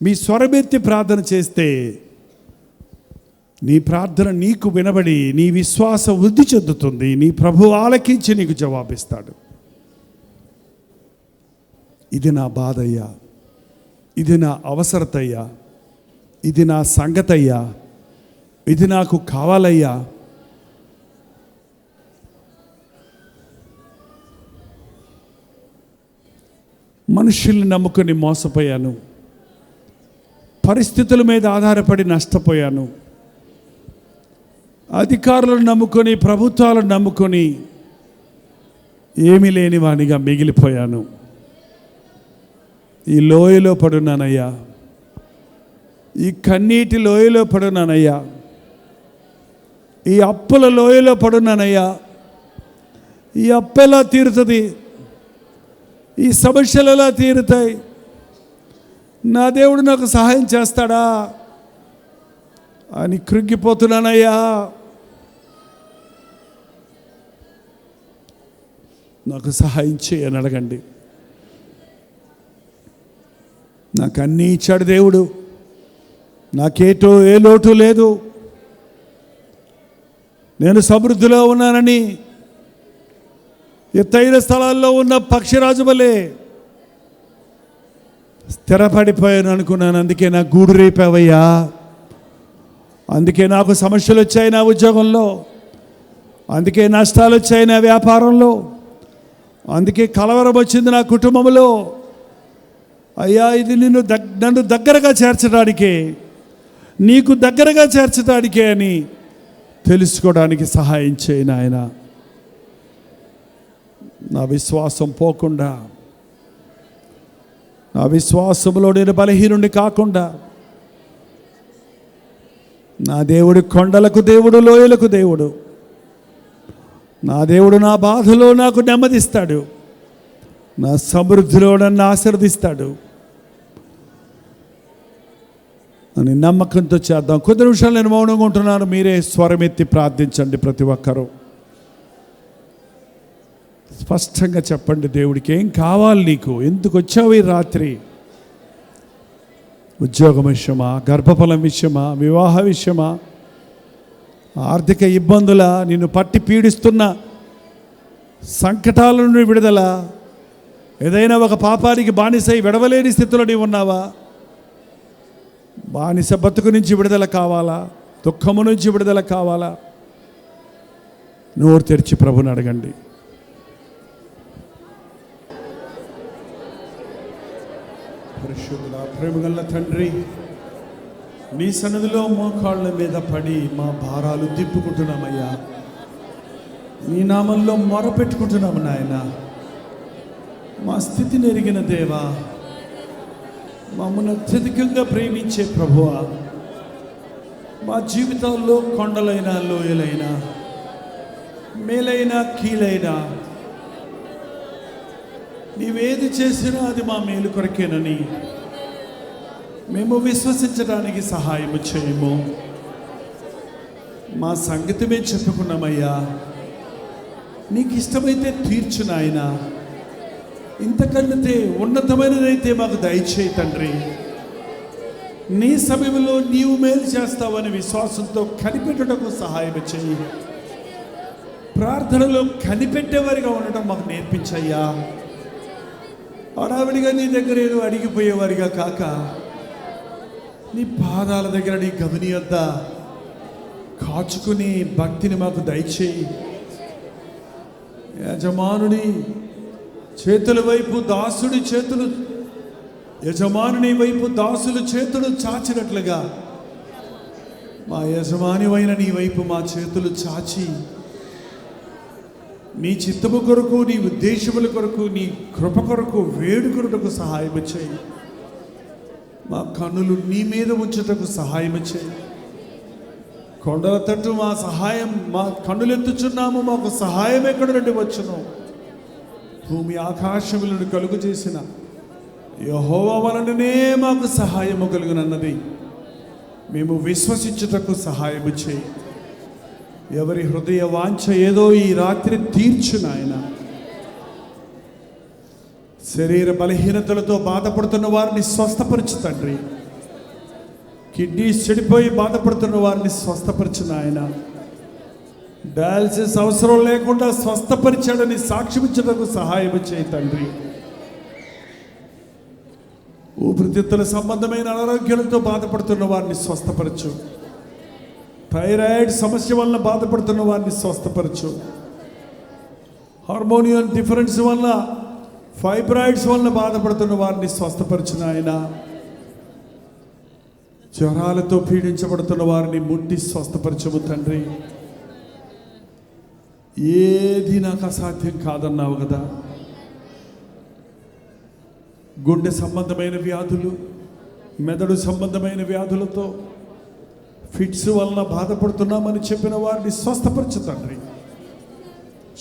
మీ స్వరమెత్తి ప్రార్థన చేస్తే నీ ప్రార్థన నీకు వినబడి నీ విశ్వాసం వృద్ధి చెందుతుంది. నీ ప్రభువు ఆలకించి నీకు జవాబిస్తాడు. ఇది నా బాధయ్యా, ఇది నా అవసరతయ్యా, ఇది నా సంగతయ్యా, ఇది నాకు కావాలయ్యా. మనుషుల్ని నమ్ముకొని మోసపోయాను, పరిస్థితుల మీద ఆధారపడి నష్టపోయాను, అధికారులను నమ్ముకొని, ప్రభుత్వాలను నమ్ముకొని ఏమీ లేని వానిగా మిగిలిపోయాను. ఈ లోయలో పడున్నానయ్యా, ఈ కన్నీటి లోయలో పడున్నానయ్యా, ఈ అప్పుల లోయలో పడున్నానయ్యా. ఈ అప్పు ఎలా తీరుతుంది? ఈ సమస్యలు ఎలా తీరుతాయి? నా దేవుడు నాకు సహాయం చేస్తాడా అని కృంగిపోతున్నానయ్యా. నాకు సహాయం చేయని అడగండి. నాకు అన్నీ ఇచ్చాడు దేవుడు, నాకేటో ఏ లోటు లేదు, నేను సమృద్ధిలో ఉన్నానని ఎత్తైన స్థలాల్లో ఉన్న పక్షిరాజు వలె స్థిరపడిపోయాను అనుకున్నాను. అందుకే నాకు గూడు రేపావయ్యా, అందుకే నాకు సమస్యలు వచ్చాయి నా ఉద్యోగంలో, అందుకే నష్టాలు వచ్చాయి నా వ్యాపారంలో, అందుకే కలవరం వచ్చింది నా కుటుంబంలో. అయ్యా, ఇది నన్ను దగ్గరగా చేర్చడానికి, నీకు దగ్గరగా చేర్చడానికే అని తెలుసుకోవడానికి సహాయం చేయి నాయన. నా విశ్వాసం పోకుండా, నా విశ్వాసంలో నేను బలహీనుని కాకుండా, నా దేవుడు కొండలకు దేవుడు, లోయలకు దేవుడు, నా దేవుడు నా బాధలో నాకు నెమ్మదిస్తాడు, నా సమృద్ధిలో నన్ను ఆశీర్వదిస్తాడు అని నమ్మకంతో చేద్దాం. కొద్ది నిమిషాలు నేను మౌనంగా ఉంటున్నాను. మీరే స్వరమెత్తి ప్రార్థించండి. ప్రతి ఒక్కరూ స్పష్టంగా చెప్పండి, దేవుడికి ఏం కావాలి, నీకు ఎందుకు వచ్చావు ఈ రాత్రి? ఉద్యోగం విషయమా, గర్భఫలం విషయమా, వివాహ విషయమా, ఆర్థిక ఇబ్బందుల, నిన్ను పట్టి పీడిస్తున్న సంకటాల నుండి విడుదల, ఏదైనా ఒక పాపానికి బానిసై విడవలేని స్థితిలో నీవు ఉన్నావా? బానిస బతుకు నుంచి విడుదల కావాలా? దుఃఖము నుంచి విడుదల కావాలా? నోరు తెరిచి ప్రభుని అడగండి. పరిశుద్ధుడా, ప్రేమగల తండ్రి, నీ సన్నిధిలో మోకాళ్ళ మీద పడి మా భారాలు దిప్పుకుంటున్నామయ్యా. నీ నామంలో మొరపెట్టుకుంటున్నాము నాయన. మా స్థితిని ఎరిగిన దేవా, మమ్మల్ని అత్యధికంగా ప్రేమించే ప్రభువా, మా జీవితాల్లో కొండలైన, లోయలైన, మేలైన, కీలైన, నీవేది చేసినా అది మా మేలు కొరకేనని మేము విశ్వసించడానికి సహాయము చేయము. మా సంగతి మేము చెప్పుకున్నామయ్యా. నీకు ఇష్టమైతే తీర్చు నాయన. ఇంతకంటే ఉన్నతమైనదైతే మాకు దయచేయి తండ్రి. నీ సమయంలో నీవు మేలు చేస్తావని విశ్వాసంతో కనిపెట్టుటకు సహాయం చేయి. ప్రార్థనలో కనిపెట్టేవారిగా ఉండటం మాకు నేర్పించయ్యా. హడావిడిగా నీ దగ్గర ఏదో అడిగిపోయేవారిగా కాక, నీ పాదాల దగ్గర నీ గమని వద్ద కాచుకుని భక్తిని మాకు దయచేయి. యజమానుని చేతుల వైపు దాసుడి చేతులు, యజమానుని వైపు దాసులు చేతులు చాచినట్లుగా మా యజమాని అయిన నీ వైపు మా చేతులు చాచి, నీ చిత్తము కొరకు, నీ ఉద్దేశముల కొరకు, నీ కృప కొరకు వేడుకొనుటకు సహాయం చేయి. మా కన్నులు నీ మీద ఉంచుటకు సహాయం చేయి. కొండల తట్టు మా సహాయం, మా కన్నులెత్తుచున్నాము, మాకు సహాయం ఎక్కడ నుండి వచ్చును? భూమి ఆకాశములను కలుగు చేసిన యెహోవా వలననే మాకు సహాయము కలుగునన్నది మేము విశ్వసించుటకు సహాయము చేయి. ఎవరి హృదయ వాంఛ ఏదో ఈ రాత్రి తీర్చు నాయన. శరీర బలహీనతలతో బాధపడుతున్న వారిని స్వస్థపరచు తండ్రి. కిడ్నీస్ చెడిపోయి బాధపడుతున్న వారిని స్వస్థపరచు నాయన. డయాలసిస్ అవసరం లేకుండా స్వస్థపరిచాడని సాక్ష్యమిచ్చటకు సహాయం చేయి తండ్రి. ఊపిరితిత్తుల సంబంధమైన అనారోగ్యాలతో బాధపడుతున్న వారిని స్వస్థపరచు. థైరాయిడ్ సమస్య వలన బాధపడుతున్న వారిని స్వస్థపరచు. హార్మోనియన్ డిఫరెన్స్ వలన, ఫైబ్రాయిడ్స్ వలన బాధపడుతున్న వారిని స్వస్థపరచు నాయన. జ్వరాలతో పీడించబడుతున్న వారిని ముట్టి స్వస్థపరచము తండ్రి. ఏది నాకు అసాధ్యం కాదన్నావు కదా. గుండె సంబంధమైన వ్యాధులు, మెదడు సంబంధమైన వ్యాధులతో, ఫిట్స్ వలన బాధపడుతున్నామని చెప్పిన వారిని స్వస్థపరచు తండ్రి.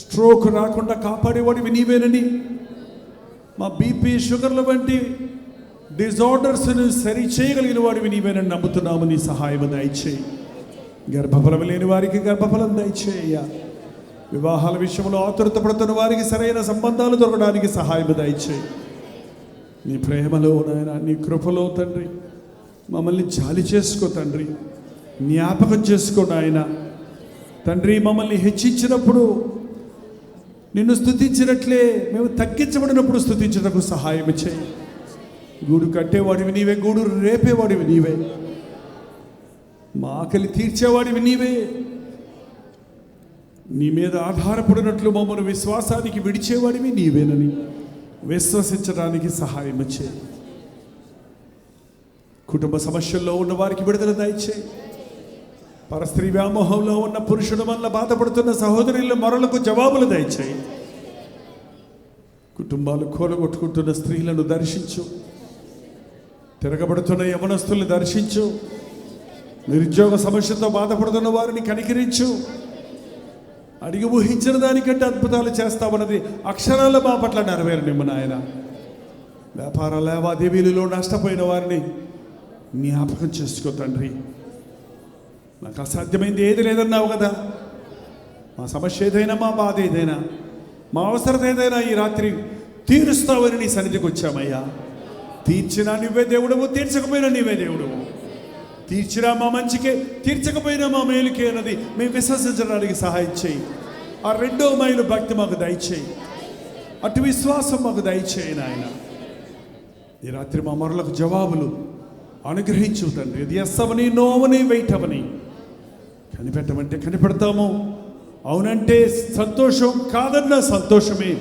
స్ట్రోక్ రాకుండా కాపాడేవాడివి నీవేనని, మా బీపీ, షుగర్ల వంటి డిజార్డర్స్ను సరి చేయగలిగిన వాడివి నీవేనని నమ్ముతున్నాము. నీ సహాయం దయచేయి. గర్భఫలం లేని వారికి గర్భఫలం దయచేయ. వివాహాల విషయంలో ఆతురత పడుతున్న వారికి సరైన సంబంధాలు దొరకడానికి సహాయం దయచేయి. నీ ప్రేమలో నాయన, నీ కృపలో తండ్రి మమ్మల్ని జాలి చేసుకో తండ్రి. జ్ఞాపకం చేసుకో నాయన. తండ్రి మమ్మల్ని హెచ్చించినప్పుడు నిన్ను స్తుతించినట్లే మేము తగ్గించబడినప్పుడు స్తుతించడానికి సహాయం చేయి. గూడు కట్టేవాడివి నీవే, గూడు రేపేవాడివి నీవే, మా ఆకలి తీర్చేవాడివి నీవే. నీ మీద ఆధారపడినట్లు మమ్మల్ని విశ్వాసానికి విడిచేవాడివి నీవేనని విశ్వసించడానికి సహాయం చేయి. కుటుంబ సమస్యల్లో ఉన్న వారికి విడుదల దయచేయి. పరస్త్రీ వ్యామోహంలో ఉన్న పురుషుడు వల్ల బాధపడుతున్న సహోదరుల మొరలకు జవాబులు దయచేయి. కుటుంబాలు కూలగొట్టుకుంటున్న స్త్రీలను దర్శించు. తిరగబడుతున్న యవనస్తుల్ని దర్శించు. నిరుద్యోగ సమస్యతో బాధపడుతున్న వారిని కనికరించు. అడిగి ఊహించిన దానికంటే అద్భుతాలు చేస్తామన్నది అక్షరాల మా పట్ల నెరవేరు నిమ్ము నాయన. వ్యాపార లావాదేవీలలో నష్టపోయిన వారిని జ్ఞాపకం చేసుకో తండ్రి. నాకు అసాధ్యమైంది ఏది లేదన్నావు కదా. మా సమస్య ఏదైనా, మా బాధ ఏదైనా, మా అవసరం ఏదైనా ఈ రాత్రి తీరుస్తావని నీ సన్నిధికి వచ్చామయ్యా. తీర్చినా నువ్వే దేవుడవు, తీర్చకపోయినా నీవే దేవుడవు. తీర్చినా మా మంచికే, తీర్చకపోయినా మా మేలుకే అన్నది మేము విశ్వసించడానికి సహాయం చేయి. ఆ రెండో మైలు భక్తి మాకు దయచేయి. అటు విశ్వాసం మాకు దయచేయి నాయన. ఈ రాత్రి మా మొరలకు జవాబులు అనుగ్రహించు తండ్రి. ఇది ఎస్ అవని, నో అవని, వెయిట్ అవని, కనిపెట్టమంటే కనిపెడతాము, అవునంటే సంతోషం, కాదన్న సంతోషమే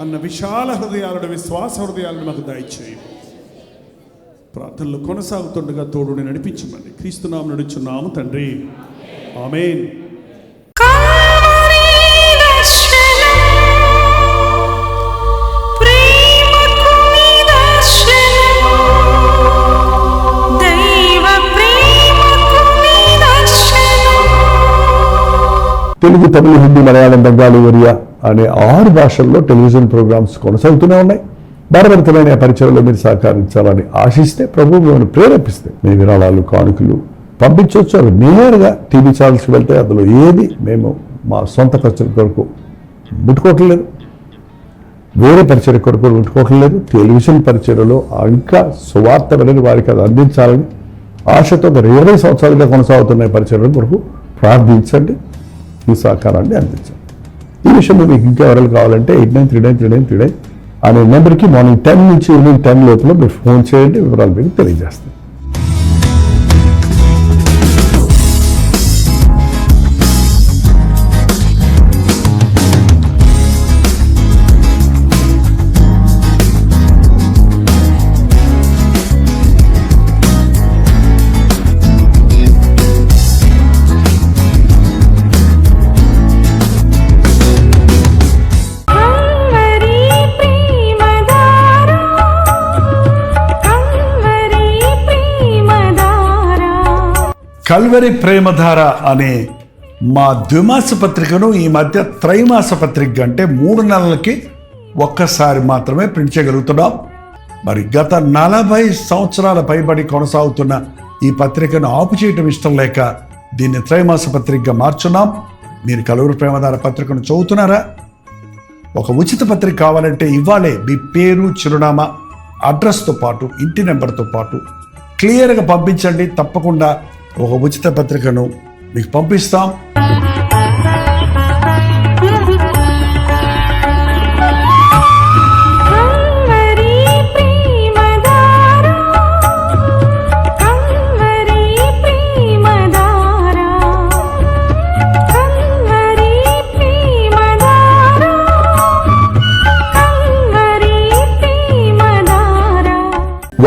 అన్న విశాల హృదయాలను, విశ్వాస హృదయాలను మాకు దయచేయి. ప్రార్థనలు కొనసాగుతుండగా తోడుని నడిపించమని క్రీస్తునామమున నడుచున్నాము తండ్రి. ఆమేన్. తెలుగు, తమిళ, హిందీ, మలయాళం, బెంగాలీ, ఒరియా అనే 6 భాషల్లో టెలివిజన్ ప్రోగ్రామ్స్ కొనసాగుతూనే ఉన్నాయి. భారభరితమైన పరిచయంలో మీరు సహకరించాలని ఆశిస్తే, ప్రభువు మిమ్మల్ని ప్రేరేపిస్తే మీ విరాళాలు, కానుకలు పంపించవచ్చు. అవి నేరుగా టీవీ ఛానల్స్కి వెళ్తే అందులో ఏది మేము మా సొంత ఖర్చుల కొరకు ముట్టుకోవట్లేదు, వేరే పరిచయ కొరకు ముట్టుకోవట్లేదు. టెలివిజన్ పరిచయలో ఇంకా సువార్త వినని వారికి అది అందించాలని ఆశతో 20 సంవత్సరాలుగా కొనసాగుతున్న పరిచయం కొరకు ప్రార్థించండి. ఈ సహకారాన్ని అందించండి. ఈ విషయంలో మీకు ఇంకా ఎవరైనా కావాలంటే 89393939 అనే నెంబర్కి మార్నింగ్ 10 నుంచి ఈవినింగ్ 10 లోపల మీరు ఫోన్ చేయండి. వివరాలు మీకు తెలియజేస్తాం. కల్వరి ప్రేమధార అనే మా ద్విమాస పత్రికను ఈ మధ్య త్రైమాస పత్రిక అంటే 3 నెలలకి ఒక్కసారి మాత్రమే ప్రింట్ చేయగలుగుతున్నాం. మరి గత 40 సంవత్సరాల పైబడి కొనసాగుతున్న ఈ పత్రికను ఆపు చేయటం ఇష్టం లేక దీన్ని త్రైమాస పత్రికగా మార్చున్నాం. మీరు కల్వరి ప్రేమధార పత్రికను చదువుతున్నారా? ఒక ఉచిత పత్రిక కావాలంటే ఇవ్వాలే మీ పేరు, చిరునామా, అడ్రస్తో పాటు ఇంటి నెంబర్తో పాటు క్లియర్గా పంపించండి. తప్పకుండా ఒక ఉచిత పత్రికను మీకు పంపిస్తాం.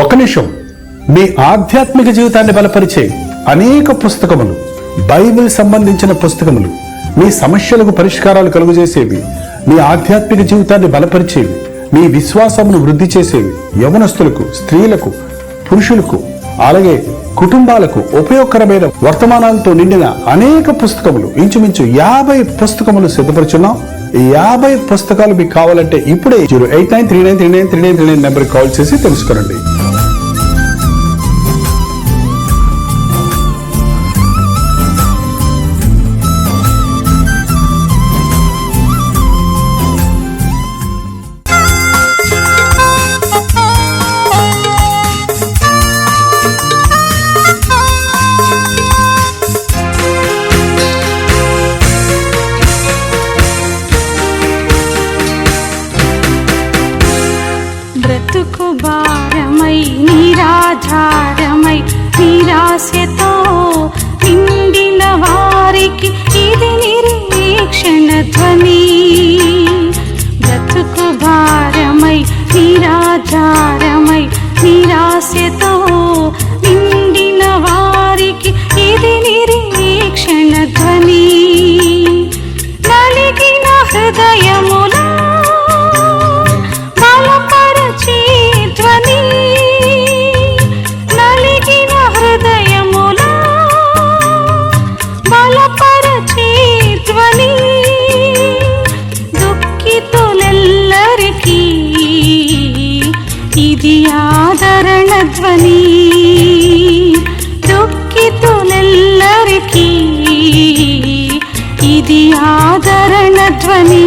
ఒక నిమిషం. మీ ఆధ్యాత్మిక జీవితాన్ని బలపరిచే అనేక పుస్తకములు, బైబిల్ సంబంధించిన పుస్తకములు, మీ సమస్యలకు పరిష్కారాలు కలుగజేసేవి, మీ ఆధ్యాత్మిక జీవితాన్ని బలపరిచేవి, మీ విశ్వాసమును వృద్ధి చేసేవి, యవనస్తులకు, స్త్రీలకు, పురుషులకు, అలాగే కుటుంబాలకు ఉపయోగకరమైన వర్తమానాలతో నిండిన అనేక పుస్తకములు, ఇంచుమించు 50 పుస్తకములు సిద్ధపరుచున్నాం. ఈ 50 పుస్తకాలు మీకు కావాలంటే ఇప్పుడే 08939393939 నెంబర్కి కాల్ చేసి తెలుసుకోండి. బ్రతుకు భారమై నిరాధారమై నిరాశతో నిండిన వారికి ఇది నిరీక్షణ ధ్వని. బ్రతుకు భారమై నిరాధారమై నిరాశతో ఇది ఆదరణ ధ్వని దుఃఖితులెల్లరికీ ఇది ఆదరణ ధ్వని